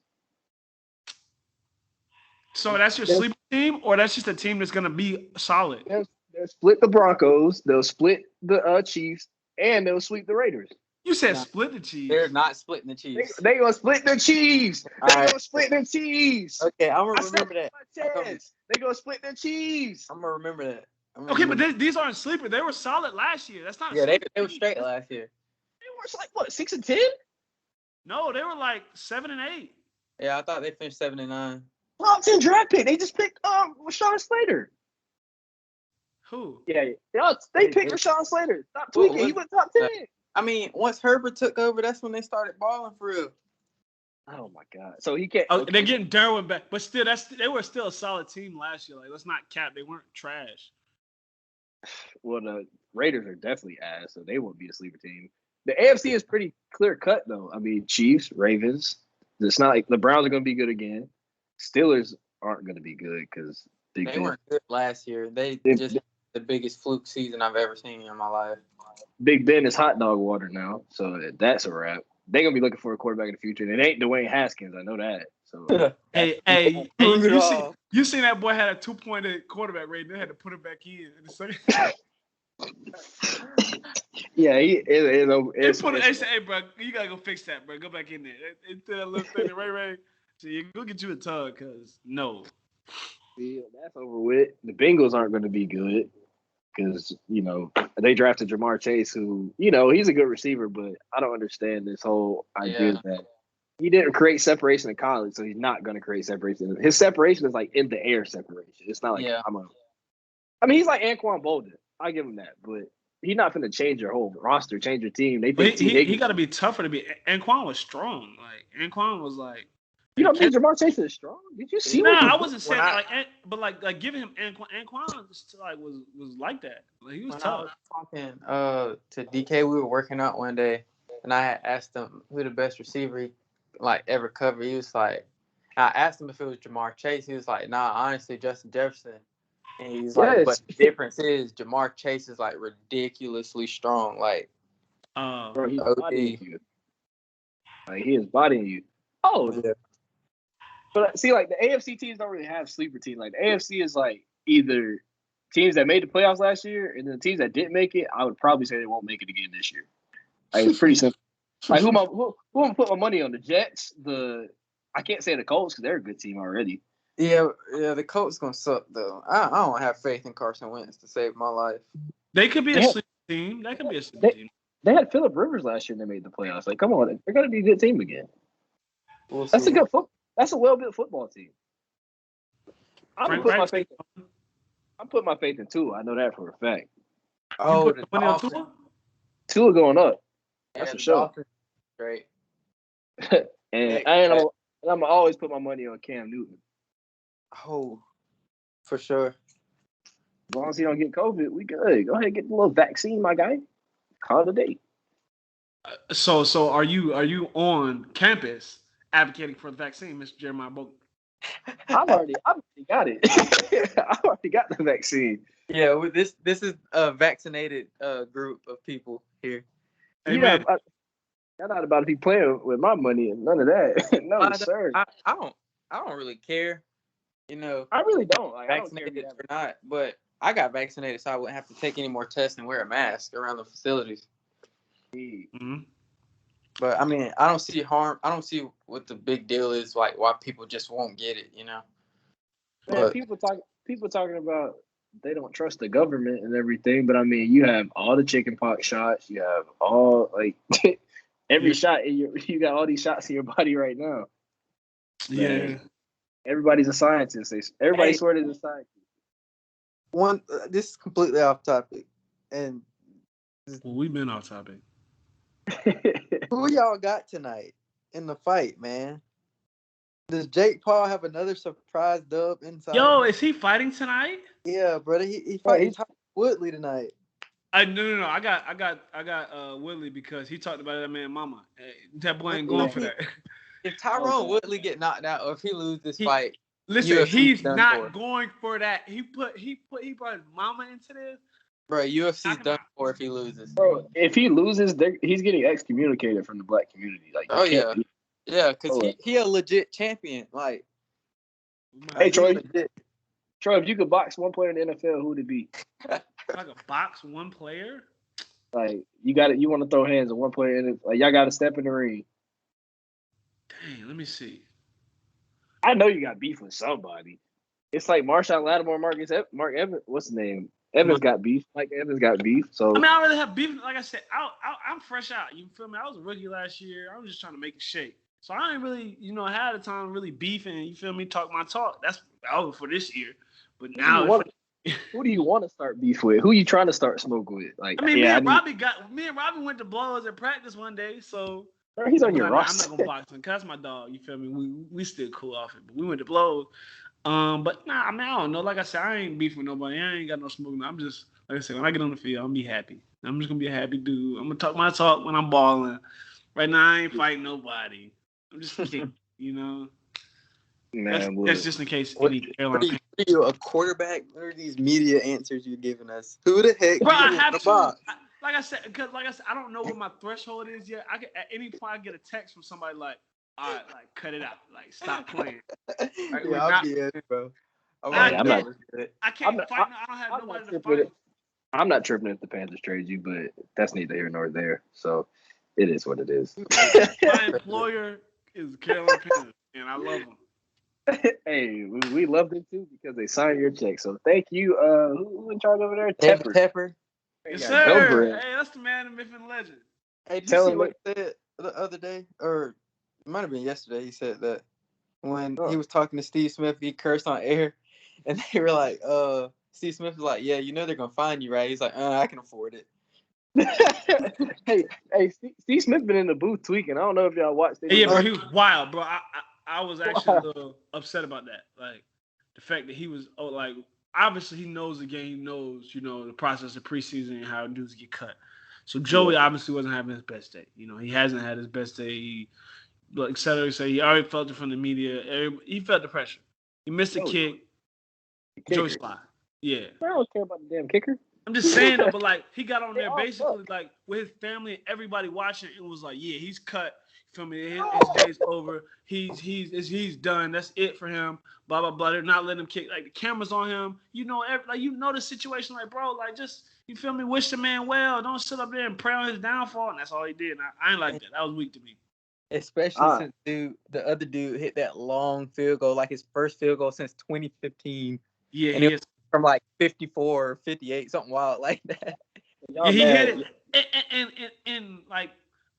So that's your sleeper team, or that's just a team that's going to be solid? They'll split the Broncos. They'll split the Chiefs, and they'll sweep the Raiders. You said split the Chiefs. They're not splitting the Chiefs. They going to split the Chiefs. They're going to split the Chiefs. Okay, I'm going to remember that. They're going to split the Chiefs. I'm going to remember that. Okay, but these aren't sleeper. They were solid last year. That's not. Yeah, they were straight last year. They were like what, 6 and 10? No, they were like 7 and 8. Yeah, I thought they finished 7 and 9. Top 10 draft pick. They just picked Rashawn Slater. Who? Yeah, they picked Rashawn Slater. Stop tweaking. He went top 10. I mean, once Herbert took over, that's when they started balling for real. Oh my God! So he can't. Oh, they're getting Derwin back, but still, they were still a solid team last year. Like, let's not cap. They weren't trash. Well, the Raiders are definitely ass, so they won't be a sleeper team. The AFC is pretty clear cut, though. I mean, Chiefs, Ravens. It's not like the Browns are going to be good again. Steelers aren't going to be good because They weren't good last year. They just the biggest fluke season I've ever seen in my life. Big Ben is hot dog water now, so that's a wrap. They're gonna be looking for a quarterback in the future. And it ain't Dwayne Haskins, I know that. So hey, you seen that boy had a 2-point quarterback rating? They had to put it back in the second. Yeah, they said, hey, bro, you gotta go fix that, bro. Go back in there. Into that little thing, right. So you go get you a tug, cause no. Yeah, that's over with. The Bengals aren't going to be good because they drafted Jamar Chase, who he's a good receiver, but I don't understand this whole idea that he didn't create separation in college, so he's not going to create separation. His separation is like in the air separation. It's not like he's like Anquan Bolden. I give him that, but he's not going to change your whole roster, change your team. They think he got to be tougher to be. Anquan was strong. Like Anquan was like. You don't think Jamar Chase is strong? Did you see? I wasn't saying but giving him Anquan was like that. Like he was tough. I was talking to DK. We were working out one day, and I had asked him who the best receiver he ever covered. He was like, I asked him if it was Jamar Chase. He was like, nah, honestly, Justin Jefferson. And he's like, but the difference is Jamar Chase is like ridiculously strong. Like, bro, he's bodying you. Like he is bodying you. Oh. Yeah. But see, like the AFC teams don't really have sleeper teams. Like the AFC is like either teams that made the playoffs last year, and then the teams that didn't make it, I would probably say they won't make it again this year. Like it's pretty simple. Like who am I put my money on? The Jets? I can't say the Colts because they're a good team already. Yeah, the Colts gonna suck though. I don't have faith in Carson Wentz to save my life. They could be a sleeper team. That could be a sleeper team. They had Phillip Rivers last year and they made the playoffs. Like, come on, they're gonna be a good team again. That's a good football. That's a well-built football team. I'm putting my faith in Tua. I know that for a fact. Oh, the money on Tua? Tua going up. That's for sure. Great. and I'm gonna always put my money on Cam Newton. Oh, for sure. As long as he don't get COVID, we good. Go ahead and get the little vaccine, my guy. Call it a day. So are you on campus advocating for the vaccine, Mr. Jeremiah Bogan? I've already got it. I already got the vaccine. Yeah, this is a vaccinated group of people here. Hey, man. Y'all not about to be playing with my money and none of that. No, sir. I don't really care. I really don't. Like, vaccinated or not, but I got vaccinated, so I wouldn't have to take any more tests and wear a mask around the facilities. Mm-hmm. But I mean, I don't see harm. I don't see what the big deal is. Like why people just won't get it. Man, but people talking about they don't trust the government and everything. But I mean, you have all the chickenpox shots. You have all every shot in you got all these shots in your body right now. Yeah. Everybody's a scientist. Everybody sort of is a scientist. This is completely off topic, and we've been off topic. Who y'all got tonight in the fight, man? Does Jake Paul have another surprise dub inside? Yo, is he fighting tonight? Yeah, brother. He fighting Woodley tonight. No. I got Woodley because he talked about that man mama. Hey, that boy ain't going for that. If Tyrone Woodley get knocked out or if he loses this fight, listen, he's not going for that. He brought his mama into this. Bro, UFC's done for if he loses. Bro, if he loses, he's getting excommunicated from the black community. Like, yeah, because he a legit champion. Like, hey Troy, if you could box one player in the NFL, who would it be? Like a box one player? Like you want to throw hands on one player in it. Like y'all got to step in the ring. Dang, let me see. I know you got beef with somebody. It's like Marshawn Lattimore, Mark Evans. What's his name? Evans got beef. Mike Evans got beef. So I mean, I don't really have beef. Like I said, I'm fresh out. You feel me? I was a rookie last year. I was just trying to make it shake. So I ain't really, had the time really beefing. You feel me? Talk my talk. That's over for this year. But now, who do you want to start beef with? Who you trying to start smoke with? Like, I mean, me and Robbie went to blows at practice one day. So he's on your roster. I'm not gonna box him because that's my dog. You feel me? We still cool off it, but we went to blows. But nah, I mean, I don't know. Like I said, I ain't beefing with nobody. I ain't got no smoke. I'm just, like I said, when I get on the field, I'm gonna be happy. I'm just gonna be a happy dude. I'm gonna talk my talk when I'm balling. Right now, I ain't fighting nobody. I'm just kicking, Yeah, Man, That's just in case What any are Carolina. you, a quarterback? What are these media answers you're giving us? Who the heck? Bro, I you have the to. box? Like I said, I don't know what my threshold is yet. I can, at any point I get a text from somebody like, "All right, like cut it out, like stop playing." Like, Yeah, I'll be in, bro. I I'm not. can't not- fight. I don't have I'm nobody not to tripping. fight. I'm not tripping if the Panthers trade you, but that's neither here nor there. So it is what it is. My employer is Carolina Panthers, and I love them. Hey, we love them too because they signed your check. So thank you. Who in charge over there? David Tepper. Tepper. Yes, got sir. Dobrik. Hey, that's the man, the myth, and legend. Hey, did you Tell see him what he said the other day? Or it might have been yesterday. He said that when he was talking to Steve Smith, he cursed on air. And they were like, Steve Smith was like, yeah, you know they're going to find you, right? He's like, I can afford it. hey, Steve Smith been in the booth tweaking. I don't know if y'all watched it. Yeah, bro, he was wild, bro. I was actually a little upset about that. Like the fact that he was like obviously he knows the game, he knows, the process of preseason and how dudes get cut. So Joey obviously wasn't having his best day. He hasn't had his best day. He, like Cedric said, he already felt it from the media. He felt the pressure. He missed a kick. Joey slide. Yeah. I don't care about the damn kicker. I'm just saying though, but like he got on there basically like with his family and everybody watching, it was like, yeah, he's cut. You feel me? His day's over. He's done. That's it for him. Blah blah blah. They're not letting him kick. Like the cameras on him. The situation. Like bro, like just you feel me? Wish the man well. Don't sit up there and pray on his downfall. And that's all he did. And I ain't like that. That was weak to me. Especially since the other dude hit that long field goal, like his first field goal since 2015. Yeah, and it was from like 54 or 58, something wild like that. Yeah, he hit it. And like,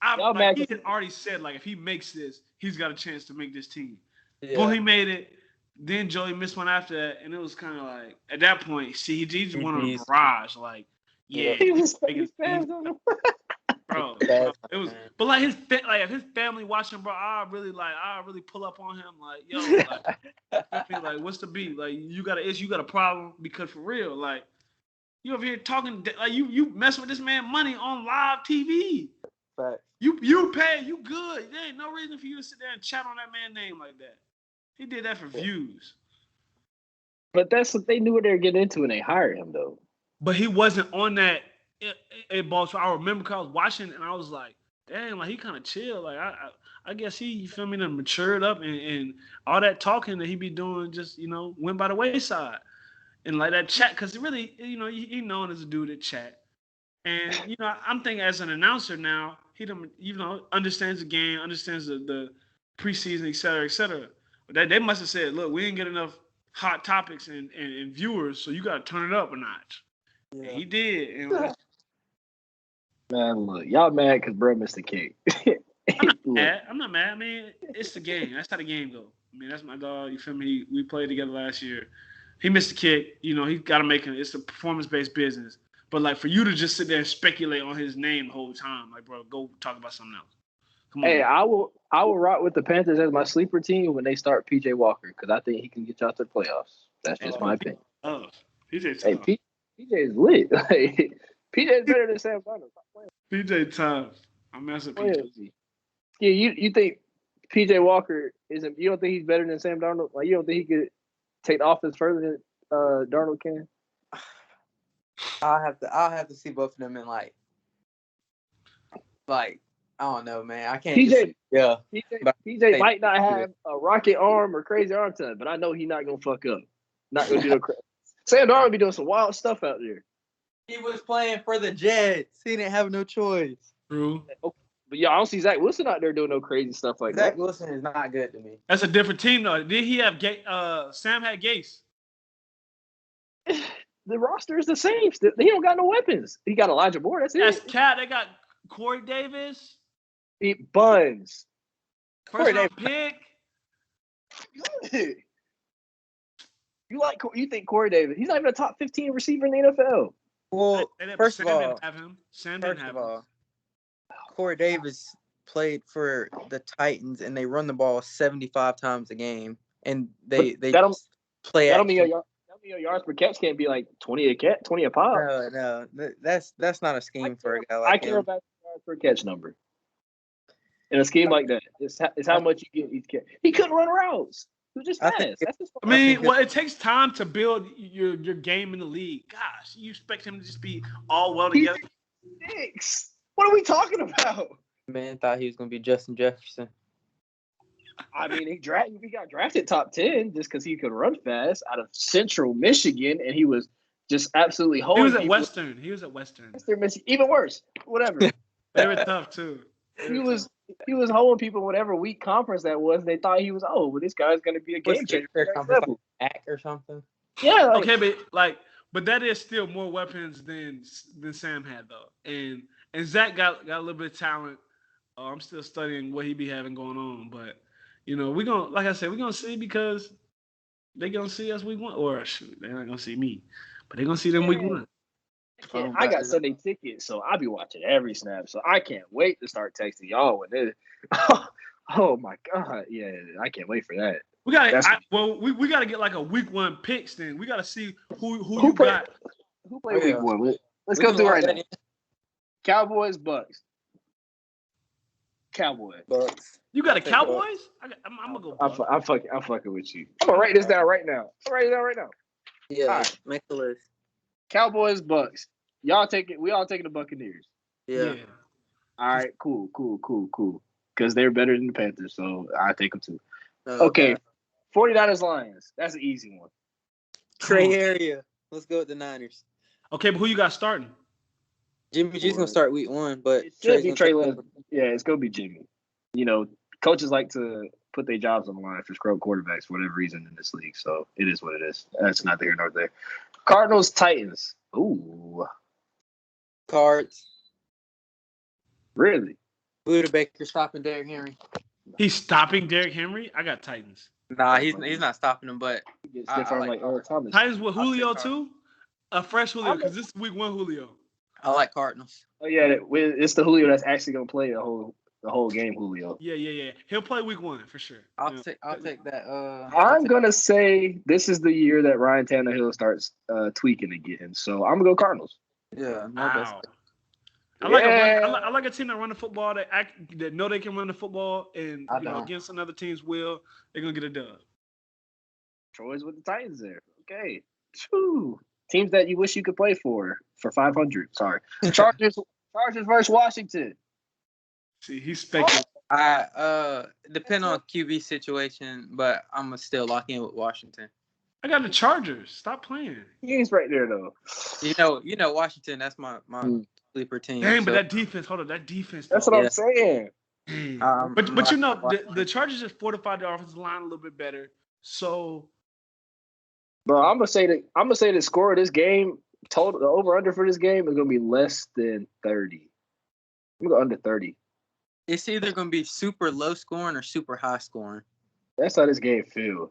he had already said, like, if he makes this, he's got a chance to make this team. Yeah. Well, he made it. Then Joey missed one after that. And it was kind of like, at that point, see, he just went on a barrage. Like, yeah. He was Bro, it was, but like if his family watching, bro, I really pull up on him, like, yo, like, what's the beat? Like, you got an issue, you got a problem, because for real, like, you over here talking, like, you mess with this man money on live TV. Right. You pay, you good. There ain't no reason for you to sit there and chat on that man's name like that. He did that for views. But that's what they knew what they were getting into, and they hired him though. But he wasn't on that. It balls. I remember because I was watching and I was like, "Damn, like he kind of chill. Like I guess he, you feel me, done matured up and all that talking that he be doing just went by the wayside." And like that chat, because really, he known as a dude that chat. And I'm thinking as an announcer now, he understands the game, understands the preseason, et cetera, et cetera. But they must have said, "Look, we didn't get enough hot topics and viewers, so you got to turn it up a notch." Yeah. And he did. And man, look, y'all mad because bro missed the kick. I'm not mad. I mean, it's the game. That's how the game goes. I mean, that's my dog. You feel me? We played together last year. He missed the kick. He got to make it. It's a performance-based business. But, like, for you to just sit there and speculate on his name the whole time, like, bro, go talk about something else. Come on. Hey, I will rock with the Panthers as my sleeper team when they start PJ Walker because I think he can get y'all to the playoffs. That's just my opinion. PJ tough. Hey, PJ is lit. Like, PJ is better than Sam Darnold. PJ tough. I'm messing with PJ. Yeah, you think PJ Walker isn't? You don't think he's better than Sam Darnold? Like, you don't think he could take the offense further than Darnold can? I'll have to see both of them in like I don't know, man. I can't. PJ might not have a rocket arm or crazy arm talent, but I know he's not gonna fuck up. Not gonna do no crazy. Sam Darnold be doing some wild stuff out there. He was playing for the Jets. He didn't have no choice. True. Okay. But yeah, I don't see Zach Wilson out there doing no crazy stuff like that. Zach Wilson is not good to me. That's a different team, though. Did he have Sam had Gase? The roster is the same. He don't got no weapons. He got Elijah Moore. That's it. Cat. They got Corey Davis. He buns. First round pick. You think Corey Davis? He's not even a top 15 receiver in the NFL. Well, first of all, Sam didn't have him. Corey Davis played for the Titans, and they run the ball 75 times a game, and they play. That'll mean your yards per catch can't be like 20 a pop. No, that's not a scheme for a guy like him. I care about the yards per catch number. In a scheme like that, it's how much you get each catch. He couldn't run routes. He was just I fast. think That's his I mean, well, it takes time to build your game in the league. Gosh, you expect him to just be all well He's together? 6. What are we talking about? man thought he was gonna be Justin Jefferson. I mean, he got drafted top 10 just because he could run fast out of Central Michigan, and he was just absolutely He holding was at people. Western. He was at Western. Western Michigan, even worse. Whatever. They were tough too. he was holding people whatever weak conference that was. They thought he was well, this guy's going to be a game changer. Like Ack or something. Yeah. Okay, but that is still more weapons than Sam had though, and Zach got a little bit of talent. I'm still studying what he be having going on, but we gonna, like I said, we gonna see because they gonna see us week 1, or shoot, they're not gonna see me, but they gonna see them week 1. I got Sunday tickets, so I'll be watching every snap. So I can't wait to start texting y'all when it. Oh my god, yeah, I can't wait for that. We gotta get like a week 1 picks. Then we gotta see who you got. Who played week 1? Let's go through right now. Cowboys, Bucks. Cowboys. Bucks. You got a Cowboys? I'm gonna go Bucks. I'm fucking with you. I'm gonna write this down right now. Yeah, right. Make the list. Cowboys, Bucks. Y'all take it. We all taking the Buccaneers. Yeah. All right. Cool. Because they're better than the Panthers, so I take them too. Okay. 49ers, Lions. That's an easy one. Trey area. Let's go with the Niners. Okay, but who you got starting? Jimmy G's gonna start week 1, but it should be Trey Lance. Yeah, it's gonna be Jimmy. Coaches like to put their jobs on the line for scrub quarterbacks for whatever reason in this league. So it is what it is. That's not there nor there. Cardinals, Titans. Ooh. Cards. Really? Buda Baker stopping Derrick Henry. He's stopping Derrick Henry? I got Titans. Nah, he's not stopping him, but I like Earl Thomas. Titans with Julio too? A fresh Julio, because this is week 1 Julio. I like Cardinals. Oh yeah, it's the Julio that's actually gonna play the whole game. Julio. Yeah. He'll play week 1 for sure. I'll take that. I'm gonna say this is the year that Ryan Tannehill starts tweaking again. So I'm gonna go Cardinals. Yeah. Wow. I like a team that run the football, that know they can run the football, and against another team's will, they're gonna get a dub. Troy's with the Titans there. Okay. Whew. Teams that you wish you could play for 500. Sorry. Chargers versus Washington. See, he's speculating. Depend on QB situation, but I'm gonna still lock in with Washington. I got the Chargers. Stop playing. He's right there though. You know Washington. That's my sleeper team. Dang, but that defense. Hold on, that defense. That's what I'm saying. But the Chargers just fortified the offensive line a little bit better. So, bro, I'm gonna say the score of this game, total, the over under for this game is gonna be less than 30. I'm gonna go under 30. It's either gonna be super low scoring or super high scoring. That's how this game feels.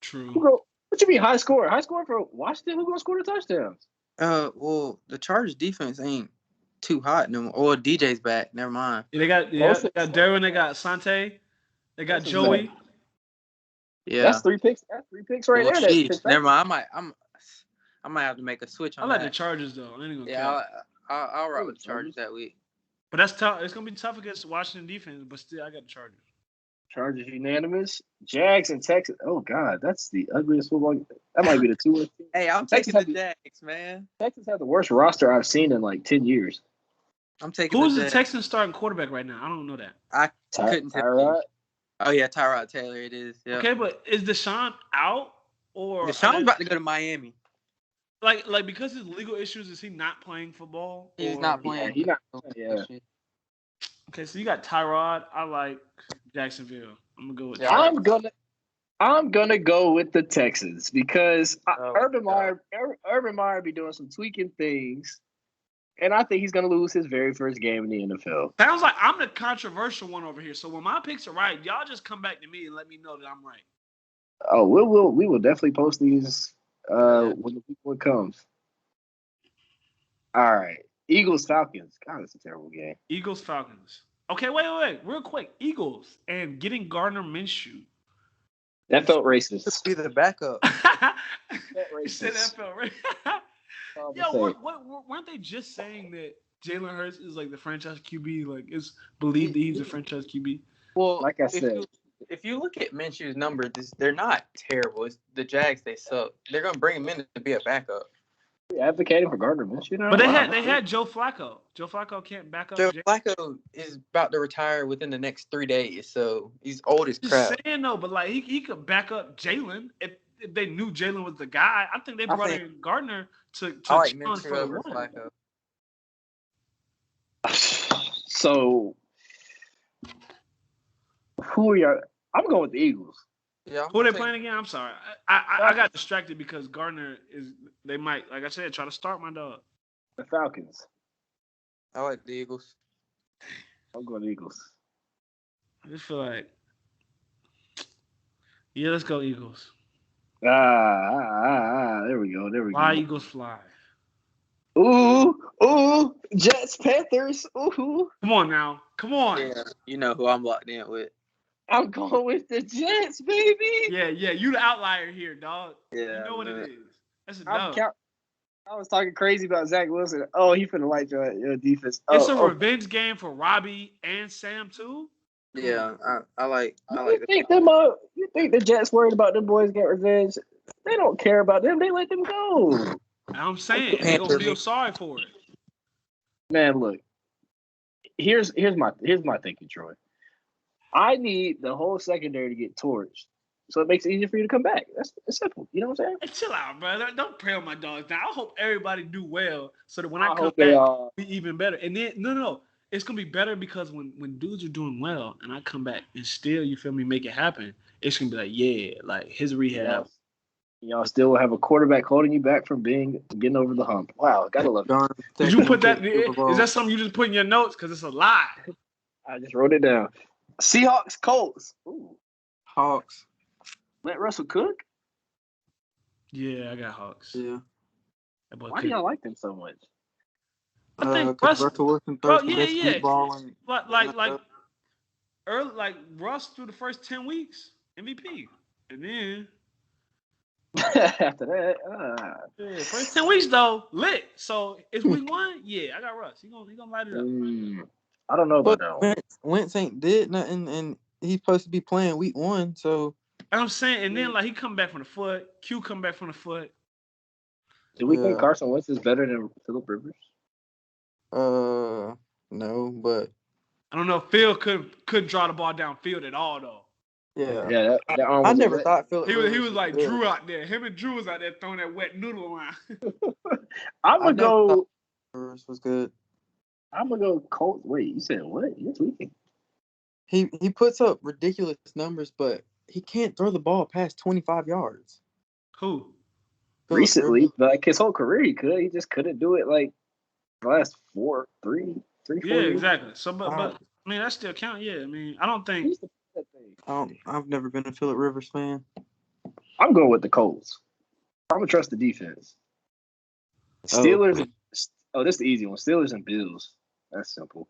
True. What you mean high score? High score for Washington? Who gonna score the touchdowns? Well, the Chargers defense ain't too hot no more. Or DJ's back. Never mind. Yeah, they got Darren, they got Sante, they got Joey. Back. Yeah, that's 3 picks. That's 3 picks right there. Never mind. I might have to make a switch on that. I like the Chargers though. I ain't gonna I'll rock with the Chargers that week. But that's tough. It's gonna be tough against Washington defense, but still, I got the Chargers. Chargers unanimous. Jags and Texas. Oh God, that's the ugliest football. That might be the 2 worst. Hey, I'm taking the Jags, man. Texas has the worst roster I've seen in like 10 years. I'm taking. Who's the Texans starting quarterback right now? I don't know that. I couldn't tell you. Oh yeah, Tyrod Taylor. It is. Yep. Okay, but is Deshaun out or Deshaun's about to go to Miami? Like because of his legal issues, is he not playing football? He's not playing. He's not. Yeah. Okay, so you got Tyrod. I like Jacksonville. I'm gonna go with. I'm gonna go with the Texans because Urban Meyer be doing some tweaking things, and I think he's gonna lose his very first game in the NFL. Sounds like I'm the controversial one over here. So when my picks are right, y'all just come back to me and let me know that I'm right. Oh, we will definitely post these when the week one comes. All right. Eagles, Falcons. God, it's a terrible game. Eagles, Falcons. Okay, wait. Real quick. Eagles and getting Gardner Minshew. That felt racist. Let's be the backup. That said that felt racist. Yeah, weren't they just saying that Jalen Hurts is like the franchise QB? Like, it's believed that he's a franchise QB? Well, like I said, if you look at Minshew's numbers, they're not terrible. It's the Jags, they suck. They're gonna bring him in to be a backup. You're advocating for Gardner Minshew now? But they had Joe Flacco. Joe Flacco can't back up. Joe Flacco is about to retire within the next 3 days, so he's old as crap. Just saying though, but like he could back up Jalen if they knew Jalen was the guy. I think they brought in Gardner to I like challenge Minshew for the over one. Flacco. So, who are you? I'm going with the Eagles. Yeah, Who are they playing again? I'm sorry. I got distracted because Gardner is. They might, like I said, try to start my dog. The Falcons. I like the Eagles. I'm going Eagles. I just feel like, yeah, let's go Eagles. There we go. Fly Eagles fly. Ooh, Jets, Panthers. Ooh. Come on now. Come on. Yeah, you know who I'm locked in with. I'm going with the Jets, baby. Yeah, you the outlier here, dog. Yeah, you know what it is. That's a dub. I was talking crazy about Zach Wilson. Oh, he finna light your defense. It's a revenge game for Robbie and Sam too. Yeah, I like. You think the Jets worried about them boys get revenge? They don't care about them. They let them go. I'm saying they're gonna feel sorry for it. Man, look. Here's my thinking, Troy. I need the whole secondary to get torched, so it makes it easier for you to come back. It's simple. You know what I'm saying? Hey, chill out, brother. Don't pray on my dogs. Now I hope everybody do well, so that when I come hope back, be even better. And then no, it's gonna be better because when dudes are doing well, and I come back and still, you feel me, make it happen. It's gonna be like, yeah, like his rehab. Y'all still will have a quarterback holding you back from getting over the hump. Wow, gotta love it. Did you put that? Is that something you just put in your notes? Because it's a lie. I just wrote it down. Seahawks, Colts. Ooh. Hawks. Let Russell cook? Yeah, I got Hawks. Yeah. Why do y'all like them so much? I think Russell Wilson throws the best deep ball. Like Russ through the first 10 weeks, MVP. And then after that, first 10 weeks though, lit. So it's week 1. Yeah, I got Russ. He gonna light it up. I don't know about that one. Wentz ain't did nothing, and he's supposed to be playing week 1. So I'm saying, and then like he come back from the foot. Q come back from the foot. Do we think Carson Wentz is better than Phillip Rivers? No, but I don't know if Phil couldn't draw the ball downfield at all though. Yeah. That arm I never thought Phillip. He was like Drew out there. Him and Drew was out there throwing that wet noodle around. I'm gonna go. Rivers was good. I'm gonna go Colts. Wait, you said what? You're tweaking. He puts up ridiculous numbers, but he can't throw the ball past 25 yards. Who? Recently, like his whole career, he could. He just couldn't do it like the last 4 years. Yeah, exactly. So, but I mean, that still count. Yeah, I mean, I don't think. I've never been a Phillip Rivers fan. I'm going with the Colts. I'm gonna trust the defense. Steelers. Oh, this is the easy one. Steelers and Bills. That's simple.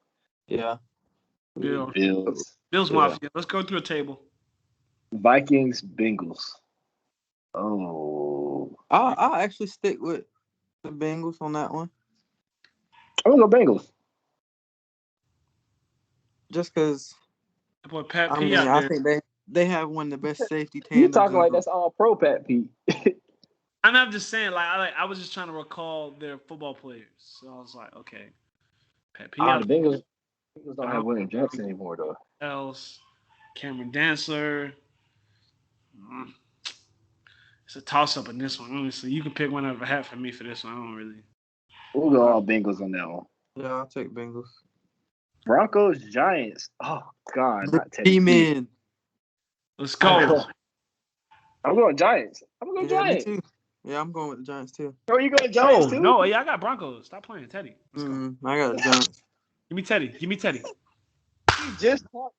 Yeah. Bills Mafia. Let's go through a table. Vikings, Bengals. Oh. I'll actually stick with the Bengals on that one. I'm gonna go Bengals. Just because I think they have one of the best safety tandems. You talking like that's all pro Pat Pete. I'm just saying, I was just trying to recall their football players. So I was like, okay. Pat Pete. The Bengals don't have William Jackson anymore though. Else, Cameron Dantzler. It's a toss-up in this one, honestly. You can pick one out of a hat for me for this one. I don't really. We'll go all Bengals on that one. Yeah, I'll take Bengals. Broncos, Giants. Oh, God. Not T-Man. Let's go. I'm going Giants. I'm going Giants. Me too. Yeah, I'm going with the Giants too. Oh, you going Giants too? No, yeah, I got Broncos. Stop playing, Teddy. I got the Giants. Give me Teddy. You just talked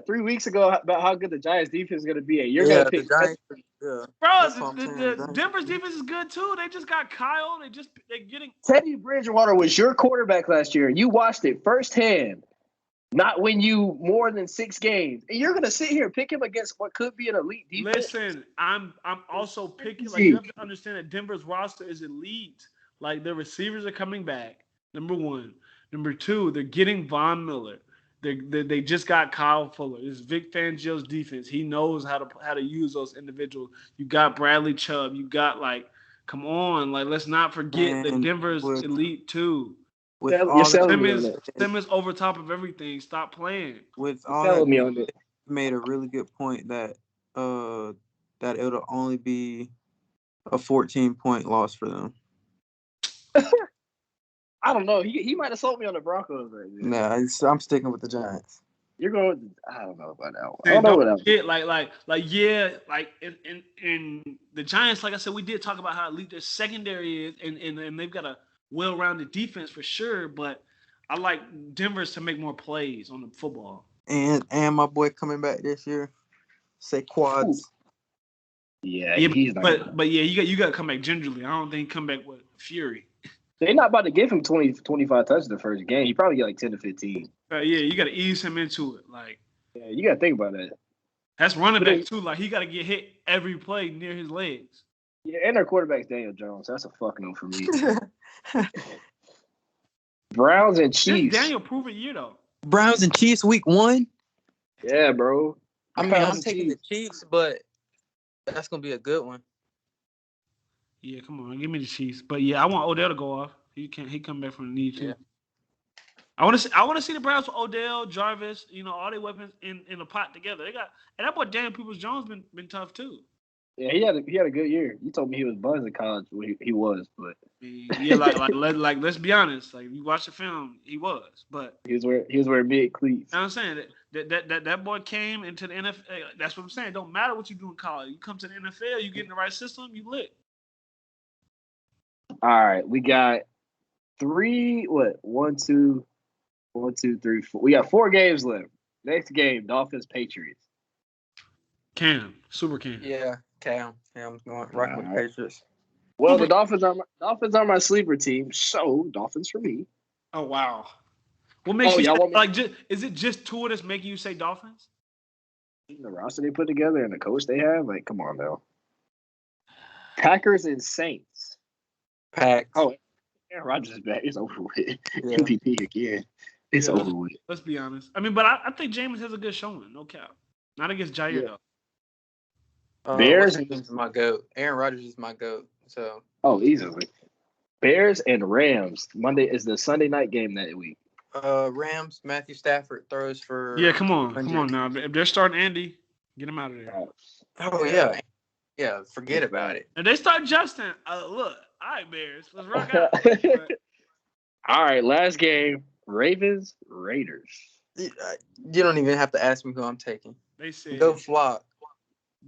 3 weeks ago about how good the Giants defense is going to be. You're going to pick the Giants. Yeah. Bro, the Denver's defense is good too. They just got Kyle. They're getting Teddy Bridgewater was your quarterback last year. You watched it firsthand. Not win you more than 6 games. And you're gonna sit here and pick him against what could be an elite defense. Listen, I'm also picking. Like, you have to understand that Denver's roster is elite. Like, their receivers are coming back. Number 1. Number 2, they're getting Von Miller. They just got Kyle Fuller. It's Vic Fangio's defense. He knows how to use those individuals. You got Bradley Chubb. You got come on, let's not forget that Denver's elite too. With all Simmons over top of everything. Stop playing. With all that, made a really good point that it'll only be a 14-point loss for them. I don't know. He might have sold me on the Broncos right now. Nah, I'm sticking with the Giants. You're going. I don't know about that one. I don't know what else. In the Giants, like I said, we did talk about how elite their secondary is, and they've got a well-rounded defense for sure. But I like Denver's to make more plays on the football. And my boy coming back this year, say quads. Yeah, he's not. But you got to come back gingerly. I don't think he come back with fury. They're not about to give him 20, 25 touches the first game. He probably get 10 to 15. You got to ease him into it. Yeah, you got to think about that. That's running back too. He got to get hit every play near his legs. Yeah, and their quarterback's Daniel Jones. That's a fuck no for me. Browns and Chiefs. Daniel proven year though. Browns and Chiefs week 1. Yeah, bro. I'm taking the Chiefs, but that's gonna be a good one. Yeah, come on, give me the Chiefs. But yeah, I want Odell to go off. He come back from the knee too. Yeah. I want to see the Browns with Odell, Jarvis, all their weapons in a pot together. They got, and that boy Daniel Peoples-Jones been tough too. Yeah, he had a good year. You told me he was buzzing in college. Well, he was, but yeah, let's be honest. You watch the film, he was, but he was wearing big cleats. You know what I'm saying that boy came into the NFL. That's what I'm saying. It don't matter what you do in college. You come to the NFL, you get in the right system, you lit. All right, we got 3. What? 1, 2, 3, 4. We got 4 games left. Next game, Dolphins Patriots. Super Cam. Yeah, Cam. I'm going right with Patriots. Well, the Dolphins are my sleeper team, so Dolphins for me. Oh wow. What makes you is it just Tua that's making you say Dolphins? The roster they put together and the coach they have, come on now. Packers and Saints. Pack. Oh, Aaron Rodgers is back. It's over with. Yeah. MVP again. It's over with. Let's be honest. But I think Jameis has a good showing. No cap. Not against Jair though. Bears is my goat. Aaron Rodgers is my goat. So. Oh, easily. Bears and Rams. Monday is the Sunday night game that week. Rams. Matthew Stafford throws for. Yeah, come on now. If they're starting Andy, get him out of there. Oh yeah. Yeah, forget about it. If they start Justin, look. All right, Bears. Let's rock out. All right, last game. Ravens, Raiders. You don't even have to ask me who I'm taking. They said go flock.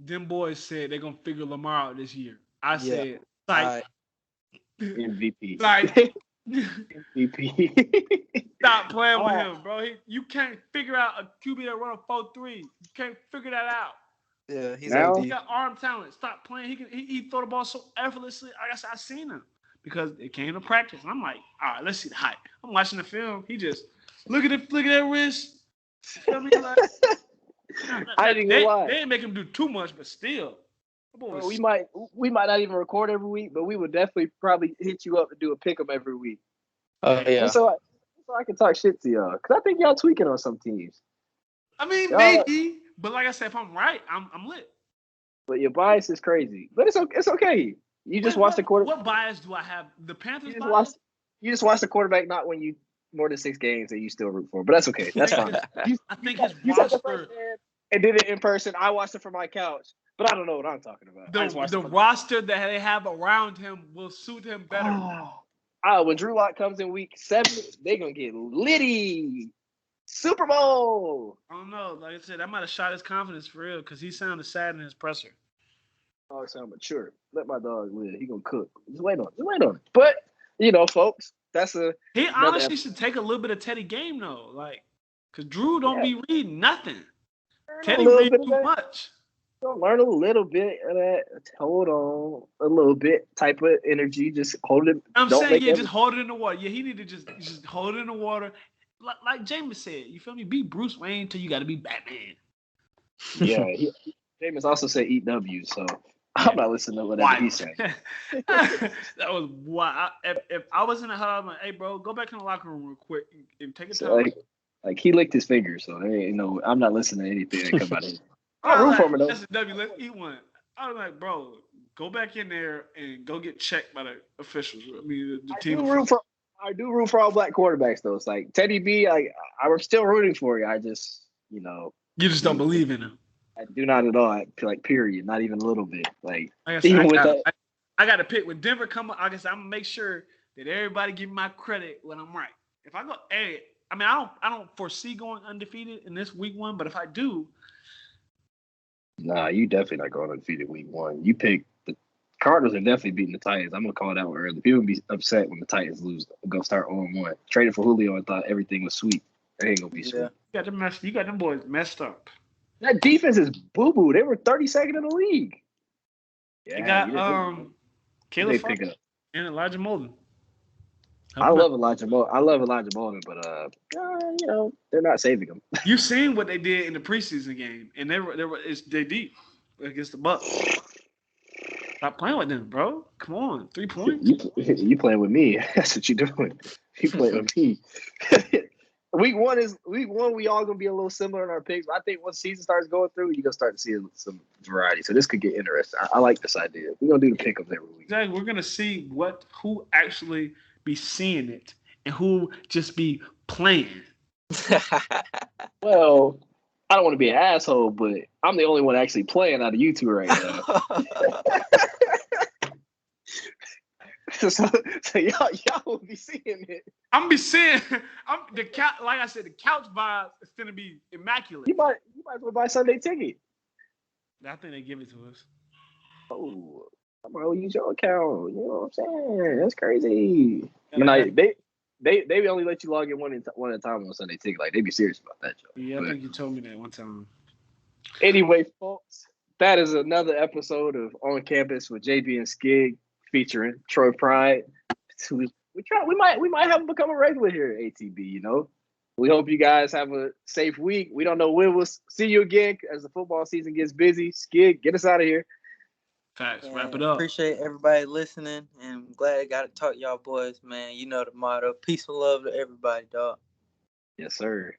Them boys said they're gonna figure Lamar out this year. I said psych. MVP. Psych. MVP. Stop playing with him, bro. You can't figure out a QB that run a 4.3. You can't figure that out. Yeah, he got arm talent. Stop playing. He throw the ball so effortlessly. Like I said, I seen him because it came to practice. And I'm like, all right, let's see the hype. I'm watching the film. He just look at that wrist. You feel me? I didn't lie. They didn't make him do too much, but still. Bro, we might not even record every week, but we would definitely probably hit you up and do a pick 'em every week. Yeah. So I can talk shit to y'all because I think y'all tweaking on some teams. Maybe. But like I said, if I'm right, I'm lit. But your bias is crazy. But it's okay. You just watch the quarterback. What bias do I have? The Panthers bias? You just watch the quarterback not when you more than 6 games and you still root for him. But that's okay. That's fine. I think his roster. And did it in person. I watched it from my couch. But I don't know what I'm talking about. The roster that they have around him will suit him better. When Drew Lock comes in week 7, they're going to get litty. Super Bowl. I don't know. Like I said, that might have shot his confidence for real because he sounded sad in his presser. Dog sound mature. Let my dog live. He gonna cook. Just wait on it. But folks, he honestly should take a little bit of Teddy game though, because Drew don't be reading nothing. Teddy read too much. Learn a little bit of that. Hold on a little bit type of energy. Just hold it. I'm saying, just hold it in the water. Yeah, he need to just hold it in the water. Like James said, you feel me? Be Bruce Wayne till you got to be Batman. Yeah, James also said eat W, so I'm not listening to whatever he said. That was wild. If I was in the huddle, I'm like, hey, bro, go back in the locker room real quick and take a time. Like he licked his fingers, so I'm not listening to anything that come out of him. I root for him though. That's a W. Let's eat one. I was like, bro, go back in there and go get checked by the officials. I mean, the team. I do root for all black quarterbacks though. It's like Teddy B. I'm still rooting for you. I just, you just don't believe in him. I do not at all. Like period. Not even a little bit. Like I got to pick when Denver come up. I guess I'm gonna make sure that everybody give me my credit when I'm right. If I go, I don't foresee going undefeated in this week 1, but if I do. Nah, you definitely not going undefeated week 1. You pick the Cardinals are definitely beating the Titans. I'm gonna call that one early. People be upset when the Titans lose. Go start 0-1. Traded for Julio and thought everything was sweet. It ain't gonna be sweet. You got them boys messed up. That defense is boo boo. They were 32nd in the league. Yeah, you got Caleb Farley and Elijah Molden. I love Elijah Molden, but they're not saving him. You seen what they did in the preseason game, and they deep against the Bucks. Stop playing with them, bro. Come on, 3 points. You playing with me? That's what you're doing. You playing with me. Week one. We all gonna be a little similar in our picks. But I think once season starts going through, you're gonna start to see some variety. So this could get interesting. I like this idea. We're gonna do the pickups every week. Exactly. We're gonna see who actually be seeing it and who just be playing. Well, I don't want to be an asshole, but I'm the only one actually playing out of you two right now. so y'all will be seeing it. I'm be seeing. Like I said, the couch vibe is gonna be immaculate. You might as well buy a Sunday ticket. I think they give it to us. Oh, I'm gonna use your account. You know what I'm saying? That's crazy. They only let you log in one at a time on Sunday ticket. Like they be serious about that, Joe. Yeah, I think you told me that one time. Anyway, folks, that is another episode of On Campus with JB and Scig featuring Troy Pride. We might have him become a regular here at ATB. We hope you guys have a safe week. We don't know when we'll see you again as the football season gets busy. Scig, get us out of here. Facts. Wrap it up. Appreciate everybody listening, and I'm glad I got to talk to y'all boys, man. You know the motto. Peace and love to everybody, dog. Yes, sir.